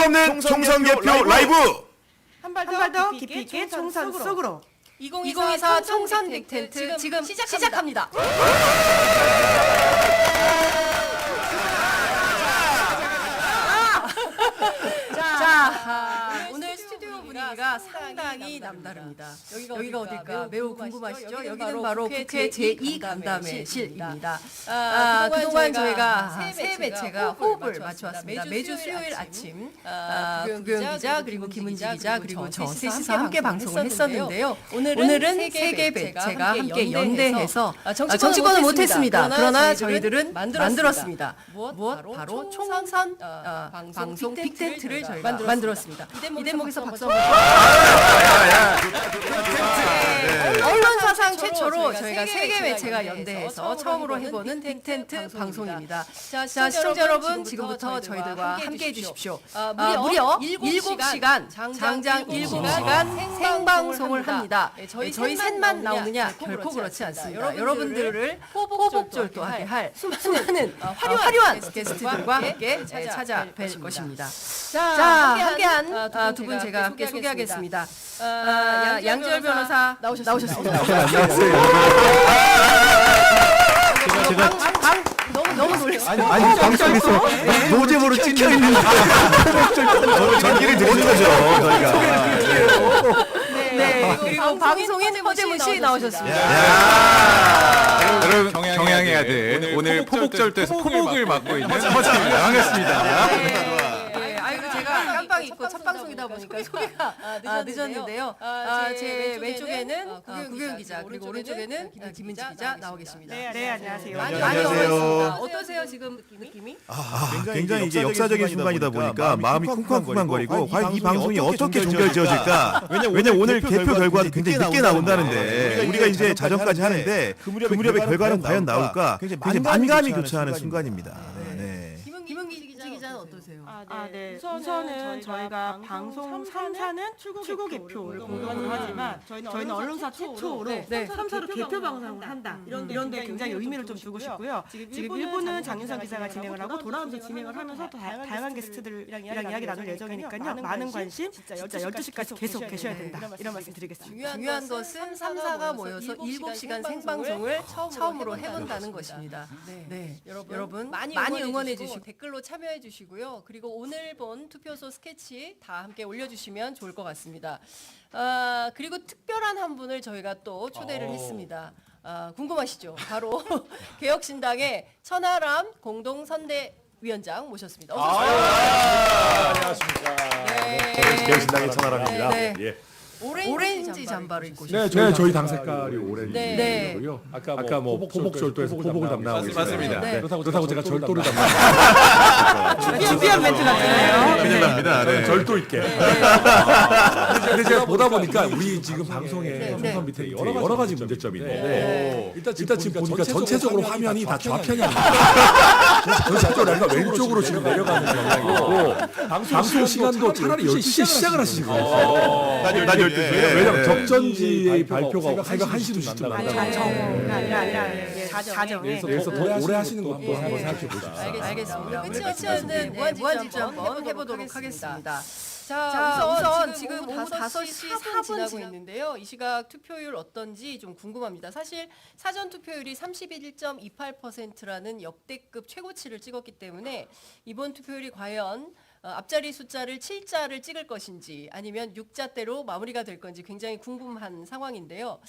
없는 총선 개표 라이브. 한 발 더 깊이 있게 총선 속으로. 2024 총선 빅텐트 지금 시작합니다. 오늘 스튜디오 분위기가 상당히 남다릅니다. 여기가 어딜까 매우 궁금하시죠? 여기는 바로 국회 제2간담회실입니다. 그동안 저희가 세 매체가 호흡을 맞춰왔습니다. 매주 수요일 아침 구경 기자 그리고 김은지 기자 그리고 저 셋이서 함께 방송을 했었는데요. 오늘은 세 개 매체가 함께 연대해서 정치권은 못했습니다. 그러나 저희들은 만들었습니다. 무엇? 바로 총선 방송 빅텐트를 저희가 만들었습니다. 이 대목에서 박수 한번 언론사상 최초로 저희가 세 개 매체가 연대해서 처음으로 해보는 빅텐트 방송입니다. 자, 시청자 여러분 지금부터 저희들과 함께해 주십시오. 무려 7시간 장장 7시간 생방송을 합니다. 저희 셋만 나오느냐? 결코 그렇지 않습니다. 여러분들을 호복졸도하게 할 수많은 화려한 게스트들과 함께 찾아뵐 것입니다. 자, 함께한 두 분 제가 함께 소개하겠습니다. 양지열 변호사 나오셨습니다. 제가 너무 놀랐어요. 아니 방송에서 노잼으로 찍혀 있는 전기를 드리는 거죠 저희가. 네, 그리고 방송인 허재문 씨 나오셨습니다. 여러분 경향의 아들 오늘 포복절도에서 포복을 맡고 있는 허재입니다. 반갑습니다. 아이고 제가 깜빡 잊고 첫 방송이다 보니까 소개가 늦었는데요. 제 왼쪽에는 구경 기자 그리고 오른쪽에는 김은지 기자 나오겠습니다. 네, 안녕하세요. 많이 안녕하세요. 어려웠습니다. 어떠세요 지금 느낌이? 굉장히 이게 역사적인 순간이다 보니까 마음이 쿵쾅쿵쾅거리고 과연 이 방송이 어떻게 종결지어질까? 왜냐면 오늘 개표 결과도 굉장히 늦게 나온다는데 우리가 이제 자정까지 하는데 그 무렵에 결과는 과연 나올까? 굉장히 만감이 교차하는 순간입니다. 네. 김은지 기자는 어떠세요? 네. 우선은 저희가 방송 3사는 출구 개표를 공개하긴 하지만 저희는 언론사 최초로 3사로 개표 방송을 한다. 이런 데 굉장히 의미를 좀 두고 싶고요. 지금 1부는 장윤선 기자가 진행을 하고 돌아오면서 진행을 하면서 또 다양한 게스트들이랑 이야기 나눌 예정이니까요. 많은 관심 진짜 12시까지 계속 계셔야 된다. 이런 말씀 드리겠습니다. 중요한 것은 3사가 모여서 7시간 생방송을 처음으로 해본다는 것입니다. 네, 여러분 많이 응원해 주시고 댓글로 참여해 주시고요. 그리고 오늘 본 투표소 스케치 다 함께 올려주시면 좋을 것 같습니다. 그리고 특별한 한 분을 저희가 또 초대를 했습니다. 궁금하시죠? 바로 개혁신당의 천하람 공동선대위원장 모셨습니다. 어서 오세요. 안녕하십니까. 개혁신당의 천하람입니다. 네. 예. 오렌지 잠바를 입고 네, 오셨습니다. 저희 당 색깔이 오렌지고요. 네. 아까 뭐 포복절도에서 포복을 담당하고 있습니다. 맞습니다. 네. 그렇다고 제가 절도를 담당하고 준비한 멘트 같잖아요. 큰일 납니다. 저는 네. 절도 있게. 근데 제가 보다 보니까 우리 지금 방송의 총선 밑에 여러 가지 문제점이 있는데 일단 지금 보니까 전체적으로 화면이 다 좌편이 아닙니다. 전체적으로 약간 왼쪽으로 지금 내려가는 경향이고 방송 시간도 차라리 12시에 시작을 하시고 낮 12시에. 왜냐면 적전지의 발표가 새벽 1시, 2시쯤 난다고. 자정이 아니라 자정에. 그래서 더 오래 하시는 거 한번 생각해 보십시오. 알겠습니다. 끝이 없는 무한질주 한번 해보도록 하겠습니다. 자, 우선 지금 오후 5시 4분 지나고 있는데요. 이 시각 투표율 어떤지 좀 궁금합니다. 사실 사전 투표율이 31.28%라는 역대급 최고치를 찍었기 때문에 이번 투표율이 과연 앞자리 숫자를 7자를 찍을 것인지 아니면 6자대로 마무리가 될 건지 굉장히 궁금한 상황인데요.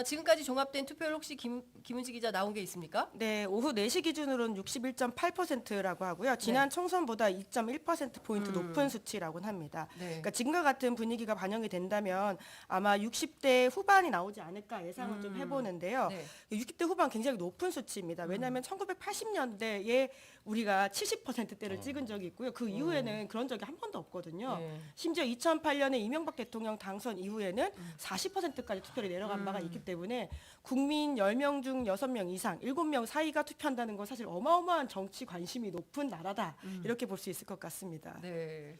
지금까지 종합된 투표율 혹시 김은지 기자 나온 게 있습니까? 네, 오후 4시 기준으로는 61.8%라고 하고요. 지난 총선보다 2.1%포인트 높은 수치라고는 합니다. 네. 그러니까 지금과 같은 분위기가 반영이 된다면 아마 60대 후반이 나오지 않을까 예상을 좀 해보는데요. 네. 60대 후반 굉장히 높은 수치입니다. 왜냐하면 1980년대에 우리가 70%대를 찍은 적이 있고요. 그 이후에는 그런 적이 한 번도 없거든요. 네. 심지어 2008년에 이명박 대통령 당선 이후에는 40%까지 투표율이 내려간 바가 있기 때문에 국민 10명 중 6명 이상, 7명 사이가 투표한다는 건 사실 어마어마한 정치 관심이 높은 나라다. 이렇게 볼 수 있을 것 같습니다. 네.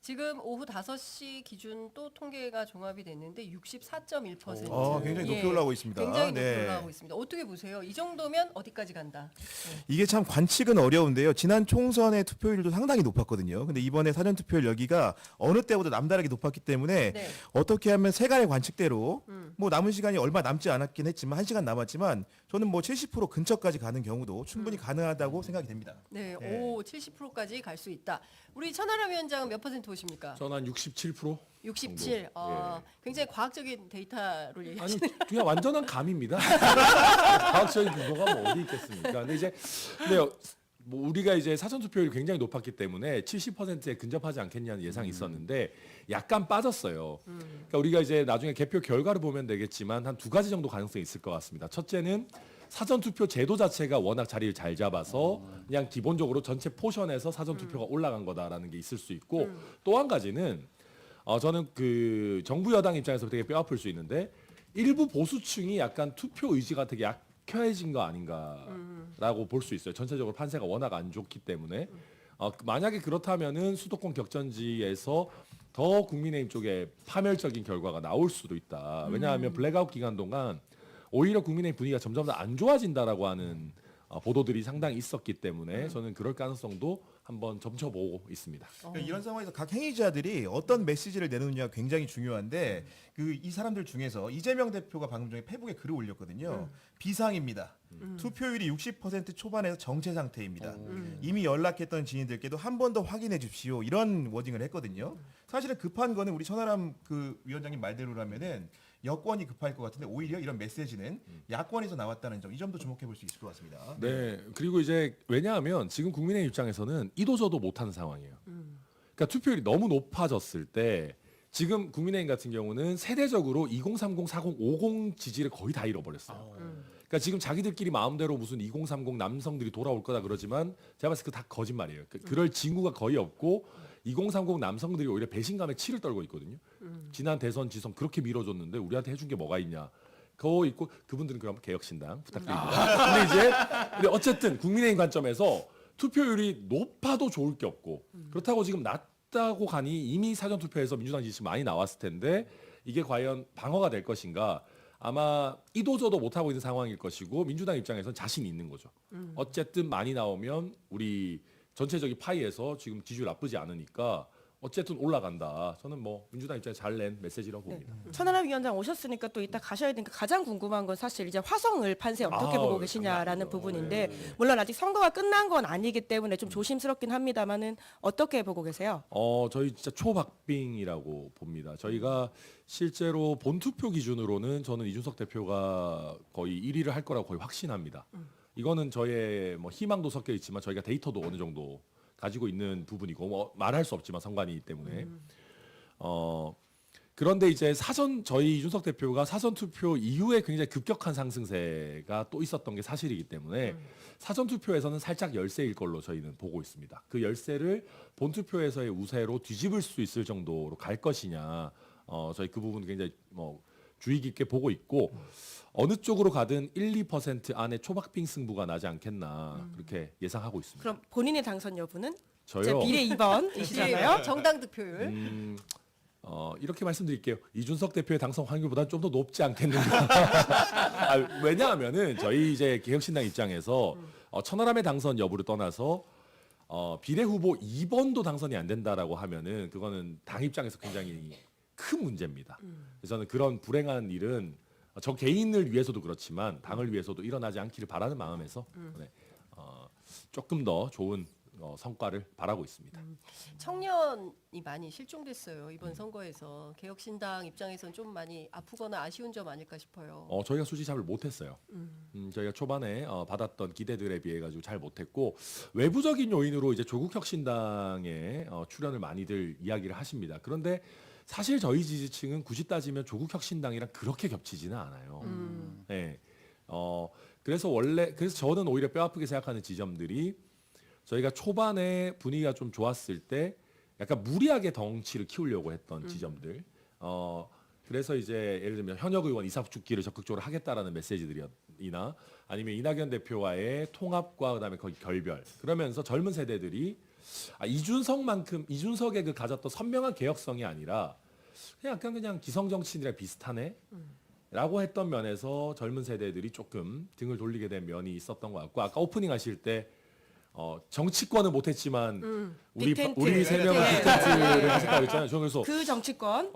지금 오후 5시 기준 또 통계가 종합이 됐는데 64.1%. 굉장히 높이 올라오고 있습니다. 굉장히 높이 네. 올라가고 있습니다. 어떻게 보세요? 이 정도면 어디까지 간다? 이게 참 관측은 어려운데요. 지난 총선의 투표율도 상당히 높았거든요. 근데 이번에 사전 투표율 여기가 어느 때보다 남다르게 높았기 때문에 네. 어떻게 하면 세간의 관측대로 뭐 남은 시간이 얼마 남지 않았긴 했지만 1시간 남았지만 저는 뭐 70% 근처까지 가는 경우도 충분히 가능하다고 생각이 됩니다. 네, 네. 오 70%까지 갈 수 있다. 우리 천하람 위원장은 몇 퍼센트 보십니까? 저는 한 67%? 67. 굉장히 과학적인 데이터를 아니 얘기하시네요. 그냥 완전한 감입니다. 과학적인 근거가 뭐 어디 있겠습니까? 근데 뭐 우리가 이제 사전 투표율이 굉장히 높았기 때문에 70%에 근접하지 않겠냐는 예상이 있었는데 약간 빠졌어요. 그러니까 우리가 이제 나중에 개표 결과를 보면 되겠지만 한 2가지 정도 가능성이 있을 것 같습니다. 첫째는 사전 투표 제도 자체가 워낙 자리를 잘 잡아서 그냥 기본적으로 전체 포션에서 사전 투표가 올라간 거다라는 게 있을 수 있고 또 한 가지는 저는 그 정부 여당 입장에서 되게 뼈 아플 수 있는데 일부 보수층이 약간 투표 의지가 되게 약해진 거 아닌가라고 볼 수 있어요. 전체적으로 판세가 워낙 안 좋기 때문에 만약에 그렇다면은 수도권 격전지에서 더 국민의힘 쪽에 파멸적인 결과가 나올 수도 있다. 왜냐하면 블랙아웃 기간 동안 오히려 국민의힘 분위기가 점점 더 안 좋아진다라고 하는 보도들이 상당히 있었기 때문에 저는 그럴 가능성도 한번 점쳐보고 있습니다. 그러니까 이런 상황에서 각 행위자들이 어떤 메시지를 내놓느냐가 굉장히 중요한데 이 사람들 중에서 이재명 대표가 방금 전에 페북에 글을 올렸거든요. 비상입니다. 투표율이 60% 초반에서 정체 상태입니다. 이미 연락했던 지인들께도 한 번 더 확인해 주십시오. 이런 워딩을 했거든요. 사실은 급한 거는 우리 천하람 그 위원장님 말대로라면은 여권이 급할 것 같은데 오히려 이런 메시지는 야권에서 나왔다는 점, 이 점도 주목해 볼 수 있을 것 같습니다. 네. 그리고 이제 왜냐하면 지금 국민의힘 입장에서는 이도저도 못하는 상황이에요. 그러니까 투표율이 너무 높아졌을 때 지금 국민의힘 같은 경우는 세대적으로 2030, 40, 50 지지를 거의 다 잃어버렸어요. 그러니까 지금 자기들끼리 마음대로 무슨 2030 남성들이 돌아올 거다 그러지만 제가 봤을 때 다 거짓말이에요. 그럴 징후가 거의 없고 2030 남성들이 오히려 배신감에 치를 떨고 있거든요. 지난 대선 지선 그렇게 밀어줬는데 우리한테 해준 게 뭐가 있냐. 그거 있고 그분들은 그럼 개혁신당 부탁드립니다. 근데 어쨌든 국민의힘 관점에서 투표율이 높아도 좋을 게 없고 그렇다고 지금 낮다고 가니 이미 사전 투표에서 민주당 지지 많이 나왔을 텐데 이게 과연 방어가 될 것인가. 아마 이도저도 못하고 있는 상황일 것이고 민주당 입장에서는 자신이 있는 거죠. 어쨌든 많이 나오면 우리 전체적인 파이에서 지금 지지율 나쁘지 않으니까 어쨌든 올라간다. 저는 뭐 민주당 입장에서 잘 낸 메시지라고 봅니다. 천하람 위원장 오셨으니까 또 이따 가셔야 되니까 가장 궁금한 건 사실 이제 화성을 판세 어떻게 보고 계시냐라는 부분인데 물론 아직 선거가 끝난 건 아니기 때문에 좀 조심스럽긴 합니다만은 어떻게 보고 계세요? 저희 진짜 초박빙이라고 봅니다. 저희가 실제로 본투표 기준으로는 저는 이준석 대표가 거의 1위를 할 거라고 거의 확신합니다. 이거는 저의 뭐 희망도 섞여 있지만 저희가 데이터도 어느 정도 가지고 있는 부분이고 뭐 말할 수 없지만 선관위이기 때문에 그런데 이제 저희 이준석 대표가 사전 투표 이후에 굉장히 급격한 상승세가 또 있었던 게 사실이기 때문에 사전 투표에서는 살짝 열세일 걸로 저희는 보고 있습니다. 그 열세를 본 투표에서의 우세로 뒤집을 수 있을 정도로 갈 것이냐 저희 그 부분 굉장히 뭐 주의 깊게 보고 있고 어느 쪽으로 가든 1, 2% 안에 초박빙 승부가 나지 않겠나 그렇게 예상하고 있습니다. 그럼 본인의 당선 여부는? 저요? 비례 2번이시잖아요. 정당 득표율. 이렇게 말씀드릴게요. 이준석 대표의 당선 확률보다 좀 더 높지 않겠는가. 왜냐하면은 저희 이제 개혁신당 입장에서 천하람의 당선 여부를 떠나서 비례 후보 2번도 당선이 안 된다라고 하면은 그거는 당 입장에서 굉장히 큰 문제입니다. 그래서 저는 그런 불행한 일은 저 개인을 위해서도 그렇지만 당을 위해서도 일어나지 않기를 바라는 마음에서 네, 조금 더 좋은 성과를 바라고 있습니다. 청년이 많이 실종됐어요. 이번 선거에서. 개혁신당 입장에서는 좀 많이 아프거나 아쉬운 점 아닐까 싶어요. 저희가 수지잡을 못했어요. 저희가 초반에 받았던 기대들에 비해 가지고 잘 못했고 외부적인 요인으로 이제 조국혁신당에 출연을 많이들 이야기를 하십니다. 그런데 사실 저희 지지층은 굳이 따지면 조국혁신당이랑 그렇게 겹치지는 않아요. 네. 그래서 저는 오히려 뼈아프게 생각하는 지점들이 저희가 초반에 분위기가 좀 좋았을 때 약간 무리하게 덩치를 키우려고 했던 지점들. 그래서 이제 예를 들면 현역 의원 이사업 죽기를 적극적으로 하겠다라는 메시지들이나 아니면 이낙연 대표와의 통합과 그다음에 거기 결별. 그러면서 젊은 세대들이 이준석의 그 가졌던 선명한 개혁성이 아니라 그냥 약간 그냥 기성 정치인이랑 비슷하네. 라고 했던 면에서 젊은 세대들이 조금 등을 돌리게 된 면이 있었던 것 같고 아까 오프닝 하실 때 정치권은 못했지만 빅텐트. 우리 세 명은 빅텐트를 하셨다고 했잖아요. 저 그래서 그 정치권.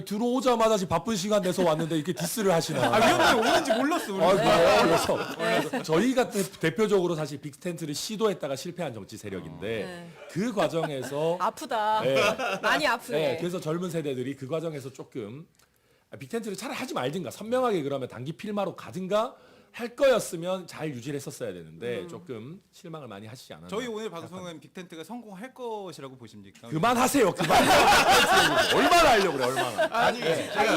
들어오자마자 지금 바쁜 시간 내서 왔는데 이렇게 디스를 하시나. 위원님 오는지 몰랐어. 우리. 그래서 저희가 대표적으로 사실 빅텐트를 시도했다가 실패한 정치 세력인데 그 과정에서 아프다. 많이 아프네. 그래서 젊은 세대들이 그 과정에서 조금 빅텐트를 차라리 하지 말든가 선명하게 그러면 단기 필마로 가든가 할 거였으면 잘 유지를 했었어야 되는데 조금 실망을 많이 하시지 않았나. 저희 오늘 방송은 빅텐트가 성공할 것이라고 보십니까? 그만하세요. 얼마나 하려고 그래 얼마나.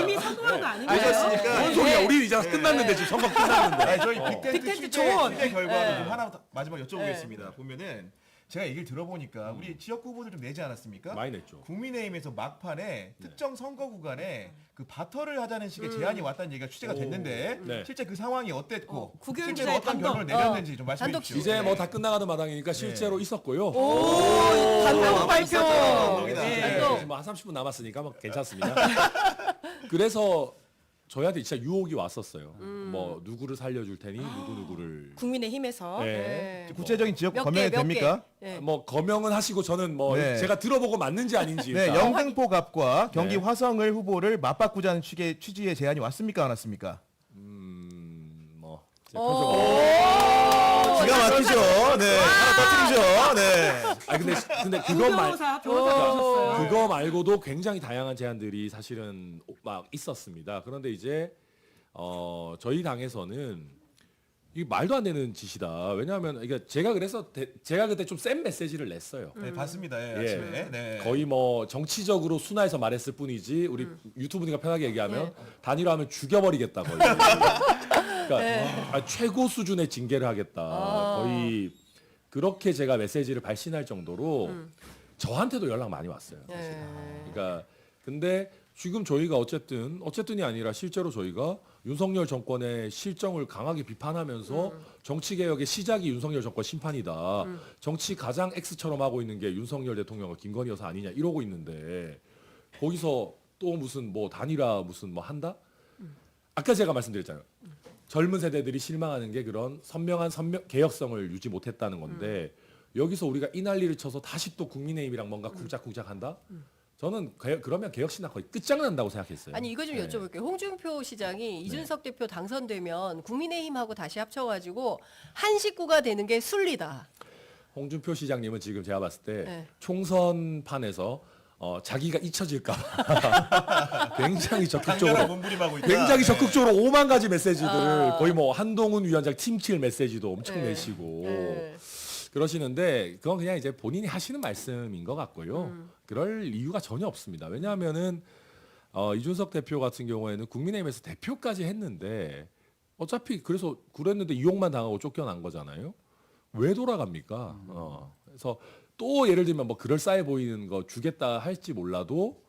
이미 성공한 거 아닌가요? 아셨으니까 뭔 소리야. 우리 이제 끝났는데 지금 선거 끝났는데. 아니, 저희 빅텐트 빅텐트 취재 조언. 결과를 좀 하나 마지막 여쭤보겠습니다. 보면은 제가 얘기를 들어보니까 우리 지역구 후보들 좀 내지 않았습니까? 많이 냈죠. 국민의힘에서 막판에 특정 선거 구간에 그 바터를 하자는 식의 제안이 왔다는 얘기가 취재가 됐는데 네. 실제 그 상황이 어땠고 국외 실제로 기자의 어떤 단독. 결론을 내렸는지 좀 말씀해 단독 주십시오. 이제 뭐 다 끝나가는 마당이니까 실제로 있었고요. 단독 발표. 네. 뭐한 30분 남았으니까 뭐 괜찮습니다. 그래서 저희한테 진짜 유혹이 왔었어요. 뭐 누구를 살려줄 테니 누구를. 국민의힘에서. 네. 구체적인 지역 몇 검열이 개, 몇 됩니까? 개. 뭐 거명은 하시고 저는 뭐 네. 제가 들어보고 맞는지 아닌지. 네, 일단. 영등포 갑과 경기 네. 화성을 후보를 맞바꾸자는 취지의 제안이 왔습니까, 안 왔습니까? 뭐 기가 막히죠. 네, 하나 터뜨리죠. 네. 아 근데 그거 변호사 하셨어요. 그거 말고도 굉장히 다양한 제안들이 사실은 막 있었습니다. 그런데 이제 저희 당에서는 이 말도 안 되는 짓이다. 왜냐하면 이게 제가 그때 좀 센 메시지를 냈어요. 네, 봤습니다. 예, 예. 아침에. 네. 거의 뭐 정치적으로 순화해서 말했을 뿐이지 우리 유튜브니까 편하게 얘기하면 단일화하면 죽여버리겠다 거의. 그러니까 최고 수준의 징계를 하겠다. 거의 그렇게 제가 메시지를 발신할 정도로 저한테도 연락 많이 왔어요. 사실. 그러니까 근데 지금 저희가 어쨌든이 아니라 실제로 저희가 윤석열 정권의 실정을 강하게 비판하면서 정치 개혁의 시작이 윤석열 정권 심판이다. 정치 가장 X처럼 하고 있는 게 윤석열 대통령과 김건희 여사 아니냐 이러고 있는데 거기서 또 무슨 뭐 단일화 무슨 뭐 한다? 아까 제가 말씀드렸잖아요. 젊은 세대들이 실망하는 게 그런 선명한 개혁성을 유지 못했다는 건데 여기서 우리가 이 난리를 쳐서 다시 또 국민의힘이랑 뭔가 쿵짝쿵짝 한다? 저는 그러면 개혁신당 거의 끝장난다고 생각했어요. 아니 이거 좀 여쭤볼게요. 홍준표 시장이 이준석 대표 당선되면 국민의힘하고 다시 합쳐가지고 한 식구가 되는 게 순리다. 홍준표 시장님은 지금 제가 봤을 때 네. 총선판에서 자기가 잊혀질까 굉장히 강렬한 적극적으로 몸부림하고 있다. 굉장히 네. 적극적으로 5만 가지 메시지들을 거의 뭐 한동훈 위원장 팀킬 메시지도 엄청 네. 내시고 네. 그러시는데 그건 그냥 이제 본인이 하시는 말씀인 것 같고요. 그럴 이유가 전혀 없습니다. 왜냐하면은 이준석 대표 같은 경우에는 국민의힘에서 대표까지 했는데 어차피 그랬는데 이용만 당하고 쫓겨난 거잖아요. 왜 돌아갑니까? 그래서 또 예를 들면 뭐 그럴싸해 보이는 거 주겠다 할지 몰라도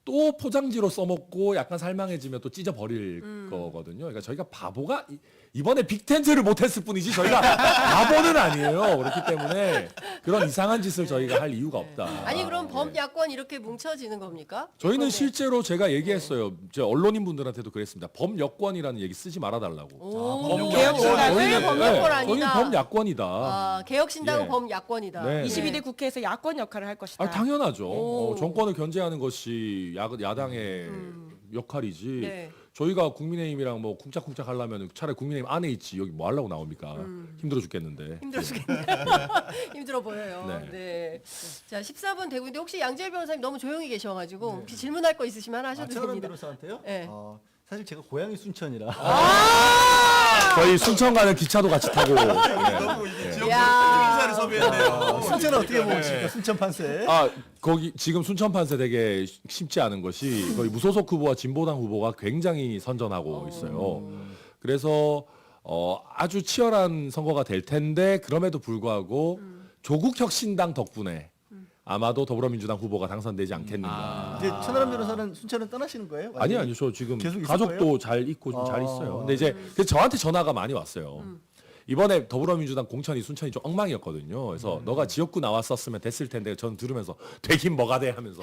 또 포장지로 써먹고 약간 살망해지면 또 찢어버릴 거거든요. 그러니까 저희가 바보가 이번에 빅텐트를 못했을 뿐이지 저희가 바보는 아니에요. 그렇기 때문에 그런 이상한 짓을 저희가 할 이유가 없다. 아니 그럼 범야권 이렇게 뭉쳐지는 겁니까? 저희는 이번에? 실제로 제가 얘기했어요. 제 언론인 분들한테도 그랬습니다. 범여권이라는 얘기 쓰지 말아달라고. 오, 개혁신당은 저희는 범야권 아니다. 저희는 범야권이다. 아, 개혁신당은 예. 범야권이다. 네. 22대 국회에서 야권 역할을 할 것이다. 당연하죠. 오. 정권을 견제하는 것이 야당의 역할이지. 네. 저희가 국민의힘이랑 뭐 쿵짝쿵짝 하려면 차라리 국민의힘 안에 있지 여기 뭐 하려고 나옵니까? 힘들어 죽겠는데. 힘들어 죽겠네. 힘들어 보여요. 네. 네. 자, 14분 되고 있는데 혹시 양재열 변호사님 너무 조용히 계셔가지고 혹시 질문할 거 있으시면 하나 하셔도 최원환 됩니다. 변호사한테요? 네. 사실 제가 고향이 순천이라 저희 순천 가는 기차도 같이 타고. 너무 이게 지역 야. 인사를 섭외했네요. 순천은 어떻게 보고 있습니까? 순천 판세. 거기 지금 순천 판세 되게 쉽지 않은 것이 거의 무소속 후보와 진보당 후보가 굉장히 선전하고 있어요. 그래서 아주 치열한 선거가 될 텐데 그럼에도 불구하고 조국 혁신당 덕분에 아마도 더불어민주당 후보가 당선되지 않겠는가. 이제 천하람 변호사는 순천은 떠나시는 거예요? 아니요, 아니요. 저 지금 계속 있을 가족도 거예요? 잘 있고 좀 잘 아. 있어요. 근데 이제 그래서 저한테 전화가 많이 왔어요. 이번에 더불어민주당 공천이 순천이 좀 엉망이었거든요. 그래서 너가 지역구 나왔었으면 됐을 텐데 저는 들으면서 되긴 뭐가 돼 하면서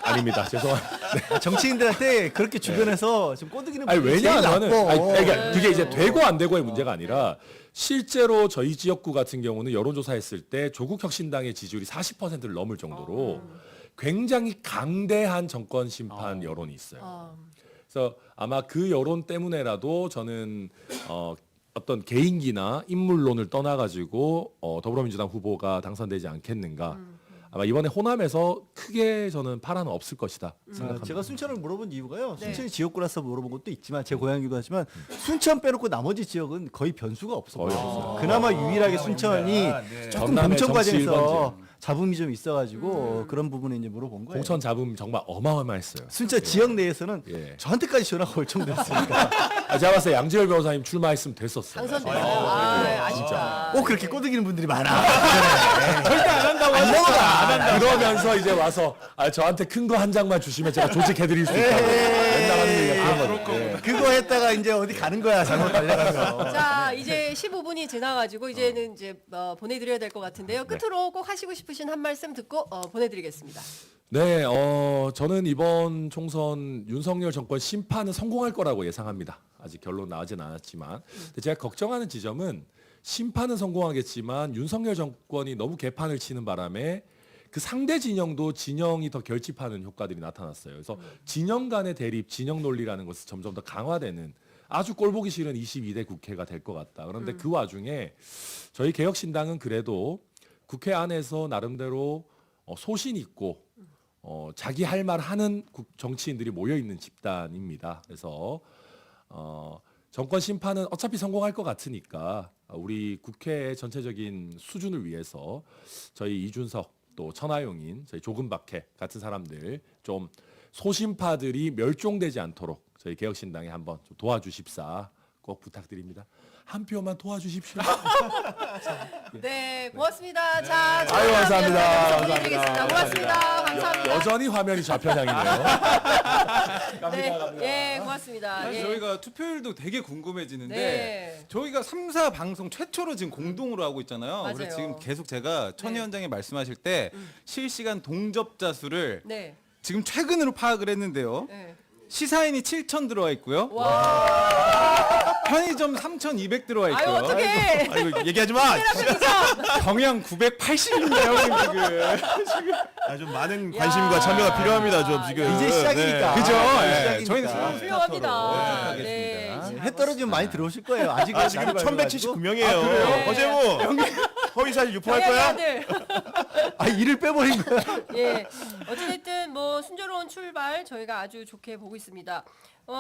아닙니다. 죄송합니다. 정치인들한테 그렇게 주변에서 좀 꼬드기는 아니 분들이 제일 왜냐하면은 나빠. 그러니까 그게 이제 되고 안 되고의 문제가 아니라 실제로 저희 지역구 같은 경우는 여론조사했을 때 조국혁신당의 지지율이 40%를 넘을 정도로 굉장히 강대한 정권 심판 여론이 있어요. 그래서 아마 그 여론 때문에라도 저는 어떤 개인기나 인물론을 떠나가지고 더불어민주당 후보가 당선되지 않겠는가. 아마 이번에 호남에서 크게 저는 파란은 없을 것이다 생각합니다. 제가 순천을 물어본 이유가요. 네. 순천이 지역구라서 물어본 것도 있지만 제 고향이기도 하지만 순천 빼놓고 나머지 지역은 거의 변수가 없었어요. 거의 없어요. 그나마 유일하게 순천이 조금 전남의 공천 정치 과정에서 일번지. 잡음이 좀 있어가지고 그런 부분에 이제 물어본 거예요. 공천 잡음 정말 어마어마했어요. 순천 지역 내에서는 예. 저한테까지 전화가 올 정도였으니까 제가 봤을 때 양지열 변호사님 출마했으면 됐었어요. 당선됐어요. 아쉽다. 꼭 그렇게 꼬드기는 분들이 많아. 절대 안 한다고 하니까 그러면서 이제 와서 저한테 큰 거 한 장만 주시면 제가 조직해드릴 수 있다고 맨날 하는 얘기가 그런 거죠. 예. 그거 했다가 이제 어디 가는 거야 잘못 달려가면. 자, 이제 15분이 지나가지고 이제는 이제 보내드려야 될 것 같은데요. 끝으로 꼭 하시고 싶으신 한 말씀 듣고 보내드리겠습니다. 네, 저는 이번 총선 윤석열 정권 심판은 성공할 거라고 예상합니다. 아직 결론 나오진 않았지만. 근데 제가 걱정하는 지점은 심판은 성공하겠지만 윤석열 정권이 너무 개판을 치는 바람에 그 상대 진영도 진영이 더 결집하는 효과들이 나타났어요. 그래서 진영 간의 대립, 진영 논리라는 것이 점점 더 강화되는 아주 꼴보기 싫은 22대 국회가 될 것 같다. 그런데 그 와중에 저희 개혁신당은 그래도 국회 안에서 나름대로 소신 있고 자기 할 말 하는 정치인들이 모여 있는 집단입니다. 그래서 정권 심판은 어차피 성공할 것 같으니까 우리 국회의 전체적인 수준을 위해서 저희 이준석 또 천하용인 저희 조금박해 같은 사람들 좀 소심파들이 멸종되지 않도록 저희 개혁신당에 한번 좀 도와주십사 꼭 부탁드립니다. 한 표만 도와주십시오. 네, 고맙습니다. 자, 아유, 감사합니다. 보내드리겠습니다. 고맙습니다. 감사합니다. 여전히 화면이 좌편향이네요. 네, 고맙습니다. 사실 예. 저희가 투표율도 되게 궁금해지는데 네. 저희가 3사 방송 최초로 지금 공동으로 하고 있잖아요. 맞아요. 그래서 지금 계속 제가 천 위원장이 말씀하실 때 실시간 동접자 수를 네. 지금 최근으로 파악을 했는데요. 네. 시사인이 7,000 들어와 있고요. 편의점 3,200 들어와 아유, 있고요. 어떡해. 아이고 얘기하지 마. 경양 980인데요, 지금. 좀 많은 관심과 참여가 필요합니다. 좀 지금 이제 시작이니까. 그죠? 시작이니까. 저희는 훌륭합니다. 네. 네. 해 떨어지면 많이 들어오실 거예요. 아직은 지금 날이 밝아가지고. 1179명이에요. 그래요? 어제 뭐 허위사실 유포할 거야? 아들. 일을 빼버린 거야. 예. 어찌됐든 뭐 순조로운 출발 저희가 아주 좋게 보고 있습니다. 또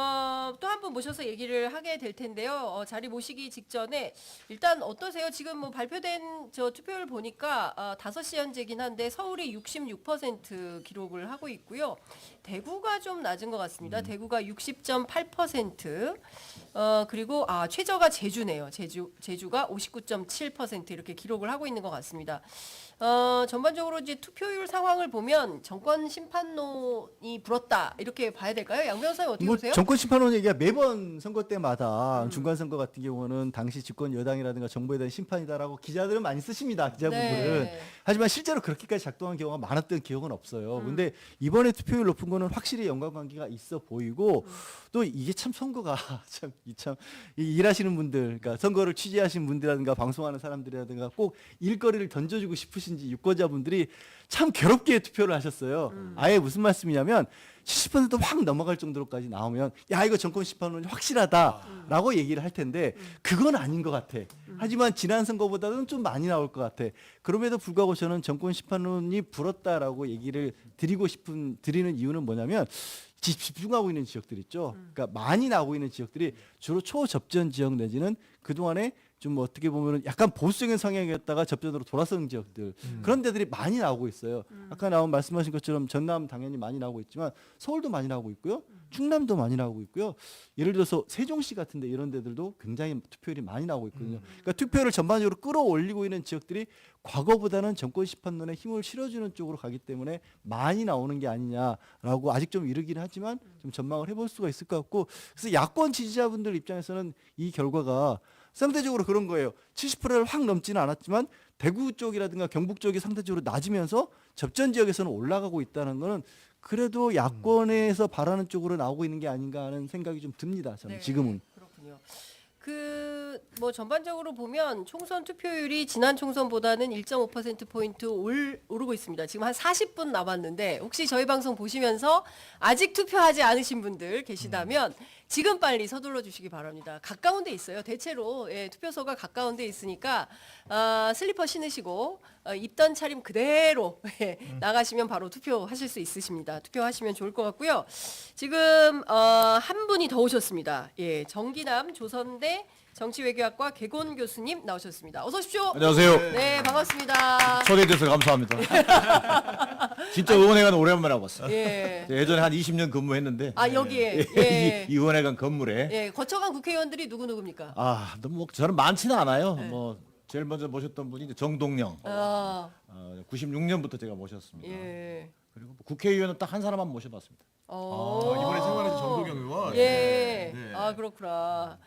한 분 모셔서 얘기를 하게 될 텐데요. 자리 모시기 직전에 일단 어떠세요? 지금 뭐 발표된 저 투표율 보니까 5시 현재긴 한데 서울이 66% 기록을 하고 있고요. 대구가 좀 낮은 것 같습니다. 대구가 60.8%. 그리고 최저가 제주네요. 제주가 59.7% 이렇게 기록을 하고 있는 것 같습니다. 전반적으로 이제 투표율 상황을 보면 정권 심판론이 불었다 이렇게 봐야 될까요? 양 변호사님 어떻게 보세요? 정권 심판원 얘기가 매번 선거 때마다 중간 선거 같은 경우는 당시 집권 여당이라든가 정부에 대한 심판이다라고 기자들은 많이 쓰십니다. 기자분들은. 네. 하지만 실제로 그렇게까지 작동한 경우가 많았던 기억은 없어요. 근데 이번에 투표율 높은 거는 확실히 연관관계가 있어 보이고 또 이게 참 선거가 이 일하시는 분들, 그러니까 선거를 취재하시는 분들이라든가 방송하는 사람들이라든가 꼭 일거리를 던져주고 싶으신지 유권자분들이 참 괴롭게 투표를 하셨어요. 아예 무슨 말씀이냐면 70% 확 넘어갈 정도로까지 나오면 야 이거 정권 심판론이 확실하다라고 얘기를 할 텐데 그건 아닌 것 같아. 하지만 지난 선거보다는 좀 많이 나올 것 같아. 그럼에도 불구하고 저는 정권 심판론이 불었다라고 얘기를 드리는 이유는 뭐냐면 집중하고 있는 지역들 있죠. 그러니까 많이 나오고 있는 지역들이 주로 초접전 지역 내지는 그동안에 좀 어떻게 보면 약간 보수적인 성향이었다가 접전으로 돌아선 지역들 그런 데들이 많이 나오고 있어요. 아까 말씀하신 것처럼 전남 당연히 많이 나오고 있지만 서울도 많이 나오고 있고요. 충남도 많이 나오고 있고요. 예를 들어서 세종시 같은데 이런 데들도 굉장히 투표율이 많이 나오고 있거든요. 그러니까 투표율을 전반적으로 끌어올리고 있는 지역들이 과거보다는 정권 심판론에 힘을 실어주는 쪽으로 가기 때문에 많이 나오는 게 아니냐라고 아직 좀 이르긴 하지만 좀 전망을 해볼 수가 있을 것 같고 그래서 야권 지지자분들 입장에서는 이 결과가 상대적으로 그런 거예요. 70%를 확 넘지는 않았지만 대구 쪽이라든가 경북 쪽이 상대적으로 낮으면서 접전 지역에서는 올라가고 있다는 거는 그래도 야권에서 바라는 쪽으로 나오고 있는 게 아닌가 하는 생각이 좀 듭니다. 저는 네. 지금은. 그렇군요. 뭐 전반적으로 보면 총선 투표율이 지난 총선보다는 1.5% 포인트 오르고 있습니다. 지금 한 40분 남았는데 혹시 저희 방송 보시면서 아직 투표하지 않으신 분들 계시다면 지금 빨리 서둘러 주시기 바랍니다. 가까운 데 있어요. 대체로 투표소가 가까운 데 있으니까 슬리퍼 신으시고 입던 차림 그대로 나가시면 바로 투표하실 수 있으십니다. 투표하시면 좋을 것 같고요. 지금 한 분이 더 오셨습니다. 정기남 조선대 정치외교학과 개곤 교수님 나오셨습니다. 어서 오십시오. 안녕하세요. 네, 반갑습니다. 초대해 주셔서 감사합니다. 진짜 의원회관 오랜만에 와봤어요. 예. 예전에 한 20년 근무했는데 여기에 이 의원회관 건물에 거쳐간 국회의원들이 누구입니까? 뭐 저는 많지는 않아요. 네. 뭐 제일 먼저 모셨던 분이 이제 정동영. 96년부터 제가 모셨습니다. 예. 그리고 뭐 국회의원은 딱 한 사람만 모셔봤습니다. 이번에 생활에서 정도경 의원. 예. 네. 그렇구나.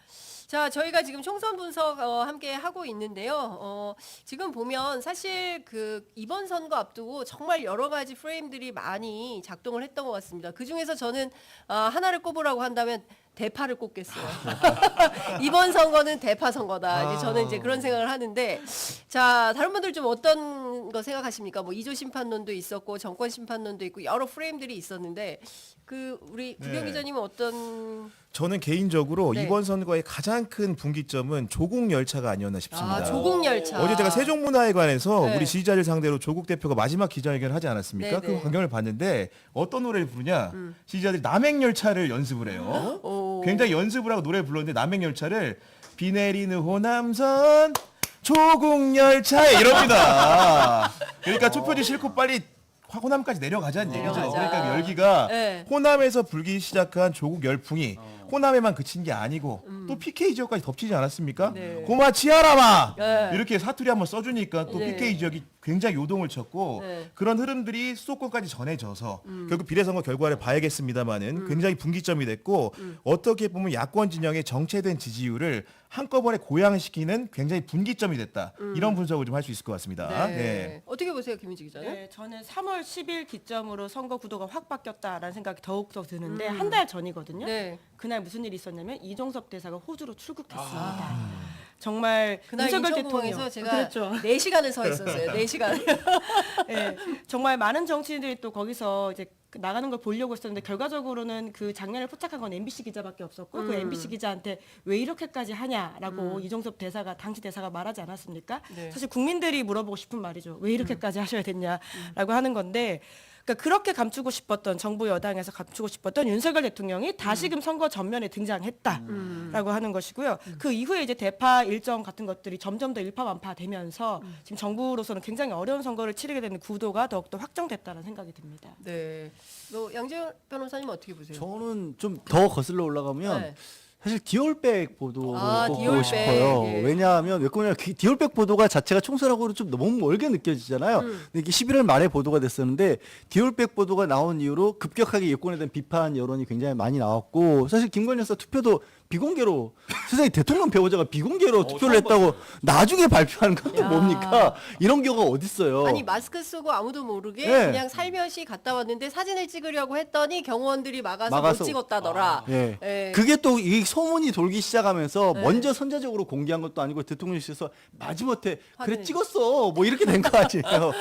자, 저희가 지금 총선 분석 함께 하고 있는데요. 지금 보면 사실 그 이번 선거 앞두고 정말 여러 가지 프레임들이 많이 작동을 했던 것 같습니다. 그 중에서 저는 하나를 꼽으라고 한다면 대파를 꼽겠어요. 이번 선거는 대파 선거다. 이제 저는 이제 그런 생각을 하는데, 자, 다른 분들 좀 어떤 거 생각하십니까? 뭐 2조 심판론도 있었고 정권 심판론도 있고 여러 프레임들이 있었는데, 우리 구경 기자님은 어떤? 저는 개인적으로 네. 이번 선거의 가장 큰 분기점은 조국 열차가 아니었나 싶습니다. 조국 열차. 어제 제가 세종문화회관에서 네. 우리 지지자들 상대로 조국 대표가 마지막 기자회견을 하지 않았습니까? 네, 네. 그 광경을 봤는데 어떤 노래를 부르냐? 지지자들이 남행열차를 연습을 해요. 오. 굉장히 연습을 하고 노래 불렀는데 남행열차를 비 내리는 호남선 조국 열차에 이럽니다. 그러니까 투표지 싫고 빨리 호남까지 내려가자는 얘기죠. 내려가자. 그러니까 그 열기가 네. 호남에서 불기 시작한 조국 열풍이 호남에만 그친 게 아니고 또 PK 지역까지 덮치지 않았습니까? 네. 고마 치아라마 네. 이렇게 사투리 한번 써주니까 또 네. PK 지역이 굉장히 요동을 쳤고 네. 그런 흐름들이 수도권까지 전해져서 결국 비례선거 결과를 봐야겠습니다만은 굉장히 분기점이 됐고 어떻게 보면 야권 진영의 정체된 지지율을 한꺼번에 고양시키는 굉장히 분기점이 됐다 이런 분석을 좀 할 수 있을 것 같습니다. 네. 어떻게 보세요, 김은지 기자는? 네, 저는 3월 10일 기점으로 선거 구도가 확 바뀌었다라는 생각이 더욱더 드는데 한 달 전이거든요. 네. 그날 무슨 일이 있었냐면 이종섭 대사가 호주로 출국했습니다. 정말 그날 윤석열 인천공항에서 대통령 제가 그렇죠. 4시간을 서 있었어요. 4시간. 네, 정말 많은 정치인들이 또 거기서 이제 나가는 걸 보려고 했었는데 결과적으로는 그 장면을 포착한 건 MBC 기자밖에 없었고 그 MBC 기자한테 왜 이렇게까지 하냐라고 이종섭 대사가 당시 대사가 말하지 않았습니까? 네. 사실 국민들이 물어보고 싶은 말이죠. 왜 이렇게까지 하셔야 됐냐라고 하는 건데 그러니까 그렇게 감추고 싶었던 정부 여당에서 감추고 싶었던 윤석열 대통령이 다시금 선거 전면에 등장했다라고 하는 것이고요. 그 이후에 이제 대파 일정 같은 것들이 점점 더 일파만파되면서 지금 정부로서는 굉장히 어려운 선거를 치르게 되는 구도가 더욱더 확정됐다는 생각이 듭니다. 네. 노양재현 변호사님 어떻게 보세요? 저는 좀 더 거슬러 올라가면 네. 사실 디올백 보도를 꼽고 디올백. 싶어요. 예. 왜냐하면 왜 꼽냐면 디올백 보도가 자체가 총선하고는 좀 너무 멀게 느껴지잖아요. 근데 이게 11월 말에 보도가 됐었는데 디올백 보도가 나온 이후로 급격하게 여권에 대한 비판 여론이 굉장히 많이 나왔고 사실 김건희 여사 투표도 비공개로 세상에 대통령 배우자가 비공개로 투표를 했다고 나중에 발표하는 건 또 야. 뭡니까? 이런 경우가 어딨어요. 아니 마스크 쓰고 아무도 모르게 네. 그냥 살며시 갔다 왔는데 사진을 찍으려고 했더니 경호원들이 막아서 막아서. 못 찍었다더라. 예. 예. 그게 또 이 소문이 돌기 시작하면서 네. 먼저 선제적으로 공개한 것도 아니고 대통령실에서 마지못해 그래 확인해. 찍었어 뭐 이렇게 된 거 아니에요.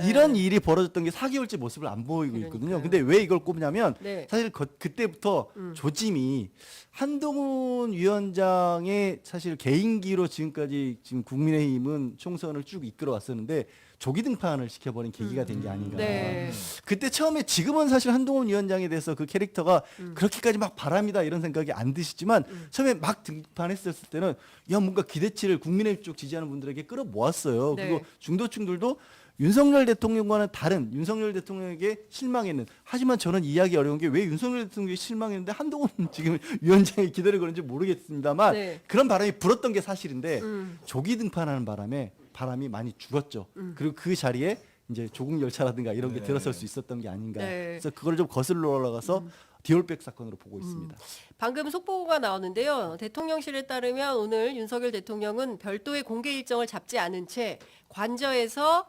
이런 일이 벌어졌던 게 4개월째 모습을 안 보이고 있거든요. 근데 왜 이걸 꼽냐면 네. 사실 그때부터 조짐이 한동훈 위원장의 사실 개인기로 지금까지 지금 국민의힘은 총선을 쭉 이끌어 왔었는데 조기 등판을 시켜버린 계기가 된 게 아닌가. 네. 그때 처음에 지금은 사실 한동훈 위원장에 대해서 그 캐릭터가 그렇게까지 막 바람이다 이런 생각이 안 드시지만 처음에 막 등판했을 때는 야 뭔가 기대치를 국민의힘 쪽 지지하는 분들에게 끌어모았어요. 네. 그리고 중도층들도 윤석열 대통령과는 다른 윤석열 대통령에게 실망했는 하지만 저는 이해하기 어려운 게 왜 윤석열 대통령이 실망했는데 한동훈 지금 위원장이 기다리고 그런지 모르겠습니다만 네. 그런 바람이 불었던 게 사실인데 조기 등판하는 바람에 바람이 많이 죽었죠. 그리고 그 자리에 이제 조국 열차라든가 이런 게 들어설 수 있었던 게 아닌가. 네. 그래서 그걸 좀 거슬러 올라가서 디올백 사건으로 보고 있습니다. 방금 속보가 나오는데요. 대통령실에 따르면 오늘 윤석열 대통령은 별도의 공개 일정을 잡지 않은 채 관저에서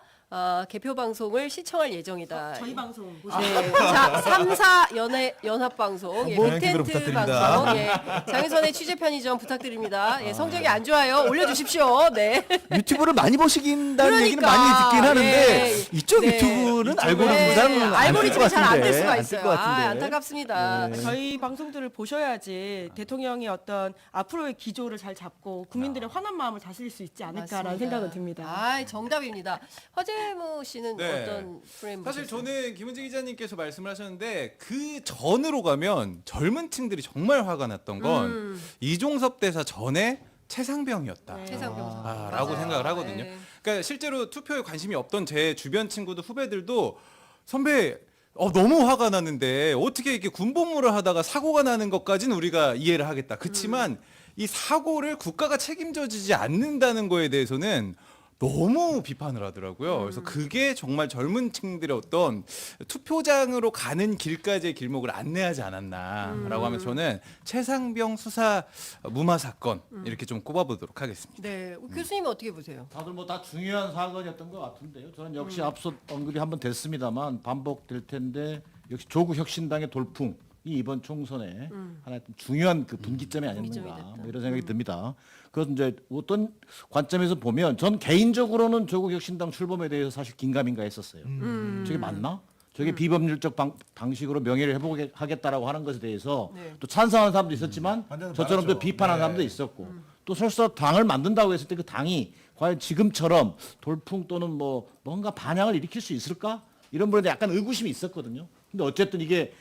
개표 방송을 시청할 예정이다. 저희 방송 네. 보시면 자, 3사 연합 방송, 예, 영향력으로 빅텐트 부탁드립니다. 방송, 예, 장윤선의 취재 편의점 부탁드립니다. 예, 성적이 안 좋아요. 올려주십시오. 네. 유튜브를 많이 보신다는 얘기는 그러니까, 많이 듣긴 하는데 예. 이쪽 네. 유튜브는 네. 알고리즘상 알고리즘이 잘 안 될 수가 안뜰 있어요. 것 같은데. 안타깝습니다. 네. 저희 방송들을 보셔야지 대통령이 어떤 앞으로의 기조를 잘 잡고 국민들의 환한 마음을 다스릴 수 있지 않을까라는 맞습니다. 생각은 듭니다. 아, 정답입니다. 허재무 씨는 네. 어떤 프레임 사실 보셨어요? 저는 김은지 기자님께서 말씀을 하셨는데 그 전으로 가면 젊은 층들이 정말 화가 났던 건 이종섭 대사 전에 최상병이었다. 네. 최상병 라고 맞아요. 생각을 하거든요. 네. 그러니까 실제로 투표에 관심이 없던 제 주변 친구들 후배들도 선배 너무 화가 났는데 어떻게 이렇게 군복무를 하다가 사고가 나는 것까지는 우리가 이해를 하겠다. 그렇지만 이 사고를 국가가 책임져주지 않는다는 거에 대해서는 너무 비판을 하더라고요. 그래서 그게 정말 젊은 층들의 어떤 투표장으로 가는 길까지의 길목을 안내하지 않았나라고 하면서 저는 최상병 수사 무마 사건 이렇게 좀 꼽아보도록 하겠습니다. 네, 교수님은 어떻게 보세요? 다들 뭐 다 중요한 사건이었던 것 같은데요. 저는 역시 앞서 언급이 한번 됐습니다만 반복될 텐데 역시 조국 혁신당의 돌풍이 이번 총선에 하나의 중요한 그 분기점이 분기점이 아니었는가 됐다. 뭐 이런 생각이 듭니다. 그것은 이제 어떤 관점에서 보면 전 개인적으로는 조국 혁신당 출범에 대해서 사실 긴가민가 했었어요. 저게 맞나? 저게 비법률적 방식으로 명예를 회복하겠다라고 하는 것에 대해서 네. 또 찬성하는 사람도 있었지만 반대는 저처럼 또 많았죠. 비판하는 네. 사람도 있었고 또 설사 당을 만든다고 했을 때 그 당이 과연 지금처럼 돌풍 또는 뭐 뭔가 반향을 일으킬 수 있을까? 이런 부분에 약간 의구심이 있었거든요. 근데 어쨌든 이게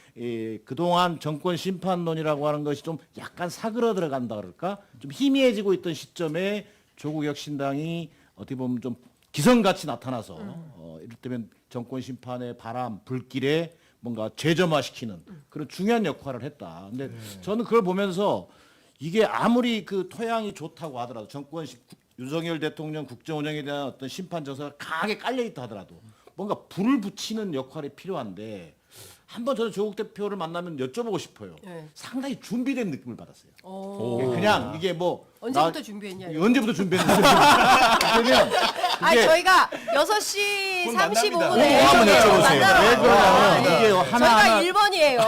그동안 정권 심판론이라고 하는 것이 좀 약간 사그러 들어간다 그럴까? 좀 희미해지고 있던 시점에 조국 혁신당이 어떻게 보면 좀 기성같이 나타나서 이를테면 정권 심판의 바람, 불길에 뭔가 재점화시키는 그런 중요한 역할을 했다. 근데 저는 그걸 보면서 이게 아무리 그 토양이 좋다고 하더라도 윤석열 대통령 국정운영에 대한 어떤 심판 정서가 강하게 깔려 있다 하더라도 뭔가 불을 붙이는 역할이 필요한데 한번 저는 조국 대표를 만나면 여쭤보고 싶어요. 네. 상당히 준비된 느낌을 받았어요. 오. 그냥 이게 뭐 언제부터 준비했냐? 언제부터 준비했는지 그러면 아, 이게 저희가 6시 곧 35분에 만납니다. 한번 여쭤보세요. 왜 그러냐면 이게 저희가 하나하나 1번이에요.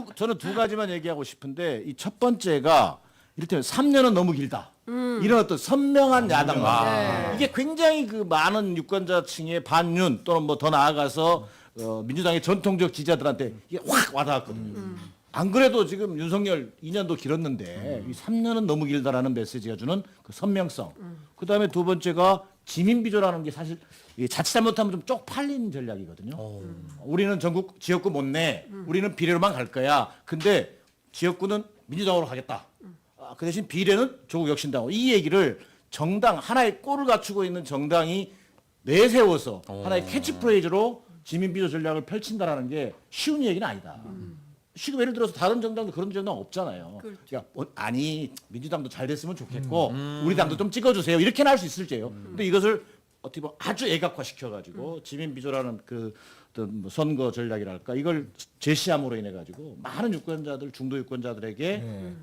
예. 저는 두 가지만 얘기하고 싶은데 이 첫 번째가 이를테면 3년은 너무 길다. 이런 어떤 선명한 야당만 네. 이게 굉장히 그 많은 유권자층의 반윤 또는 뭐 더 나아가서 민주당의 전통적 지지자들한테 이게 확 와닿았거든요. 안 그래도 지금 윤석열 2년도 길었는데 이 3년은 너무 길다라는 메시지가 주는 그 선명성. 그다음에 두 번째가 지민비조라는 게 사실 자칫 잘못하면 좀 쪽팔린 전략이거든요. 우리는 전국 지역구 못 내. 우리는 비례로만 갈 거야. 근데 지역구는 민주당으로 가겠다. 그 대신 비례는 조국 혁신당. 이 얘기를 정당 하나의 꼴을 갖추고 있는 정당이 내세워서 하나의 캐치프레이즈로 지민비조 전략을 펼친다라는 게 쉬운 얘기는 아니다. 지금 예를 들어서 다른 정당도 그런 정당 없잖아요. 그러니까 아니 민주당도 잘 됐으면 좋겠고 우리 당도 좀 찍어주세요. 이렇게는 할 수 있을지요. 근데 이것을 어떻게 보면 아주 애각화 시켜가지고 지민비조라는 그 어떤 뭐 선거 전략이랄까 이걸 제시함으로 인해 가지고 많은 유권자들 중도 유권자들에게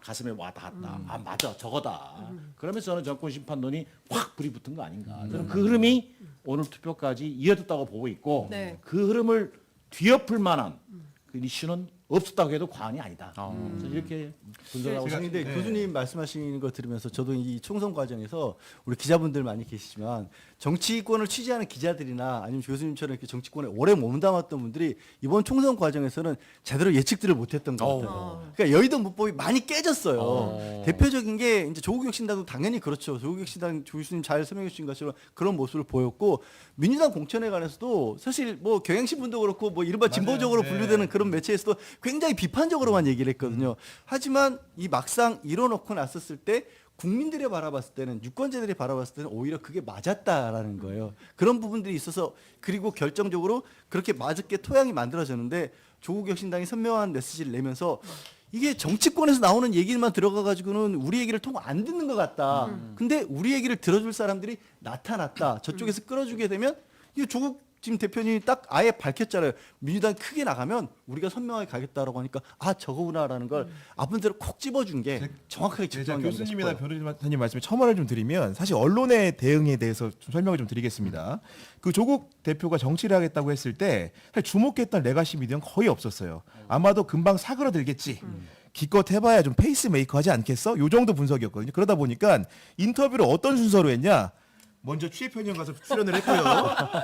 가슴에 와닿았다. 아 맞아 저거다. 그러면서 저는 정권 심판론이 확 불이 붙은 거 아닌가. 저는 그 흐름이 오늘 투표까지 이어졌다고 보고 있고 네. 그 흐름을 뒤엎을 만한 그 이슈는 없었다고 해도 과언이 아니다. 그래서 이렇게 분석하고 아니, 있습니다. 근데 교수님 말씀하시는 거 들으면서 저도 이 총선 과정에서 우리 기자분들 많이 계시지만 정치권을 취재하는 기자들이나 아니면 교수님처럼 이렇게 정치권에 오래 몸담았던 분들이 이번 총선 과정에서는 제대로 예측들을 못했던 것 같아요. 그러니까 여의도 문법이 많이 깨졌어요. 대표적인 게 이제 조국 혁신당도 당연히 그렇죠. 조국 혁신당 교수님 잘 설명해 주신 것처럼 그런 모습을 보였고 민주당 공천에 관해서도 사실 뭐 경향신문도 그렇고 뭐 이른바 진보적으로 분류되는 그런 매체에서도 굉장히 비판적으로만 얘기를 했거든요. 하지만 이 막상 이뤄놓고 났었을 때 국민들이 바라봤을 때는 유권자들이 바라봤을 때는 오히려 그게 맞았다라는 거예요. 그런 부분들이 있어서 그리고 결정적으로 그렇게 맞게 토양이 만들어졌는데 조국 혁신당이 선명한 메시지를 내면서 이게 정치권에서 나오는 얘기만 들어가 가지고는 우리 얘기를 통 안 듣는 것 같다. 근데 우리 얘기를 들어줄 사람들이 나타났다. 저쪽에서 끌어주게 되면 이게 조국 지금 대표님이 딱 아예 밝혔잖아요. 민주당 크게 나가면 우리가 선명하게 가겠다라고 하니까 아 저거구나라는 걸 아분들을 콕 집어준 게 정확하게 제가 집중한 게 아닌가 교수님이나 싶어요. 변호사님 말씀에 첨언을 좀 드리면 사실 언론의 대응에 대해서 좀 설명을 좀 드리겠습니다. 그 조국 대표가 정치를 하겠다고 했을 때 사실 주목했던 레가시 미디어는 거의 없었어요. 아마도 금방 사그러들겠지. 기껏 해봐야 좀 페이스메이커 하지 않겠어? 요 정도 분석이었거든요. 그러다 보니까 인터뷰를 어떤 순서로 했냐? 먼저 취재편의원 가서 출연을 했고요.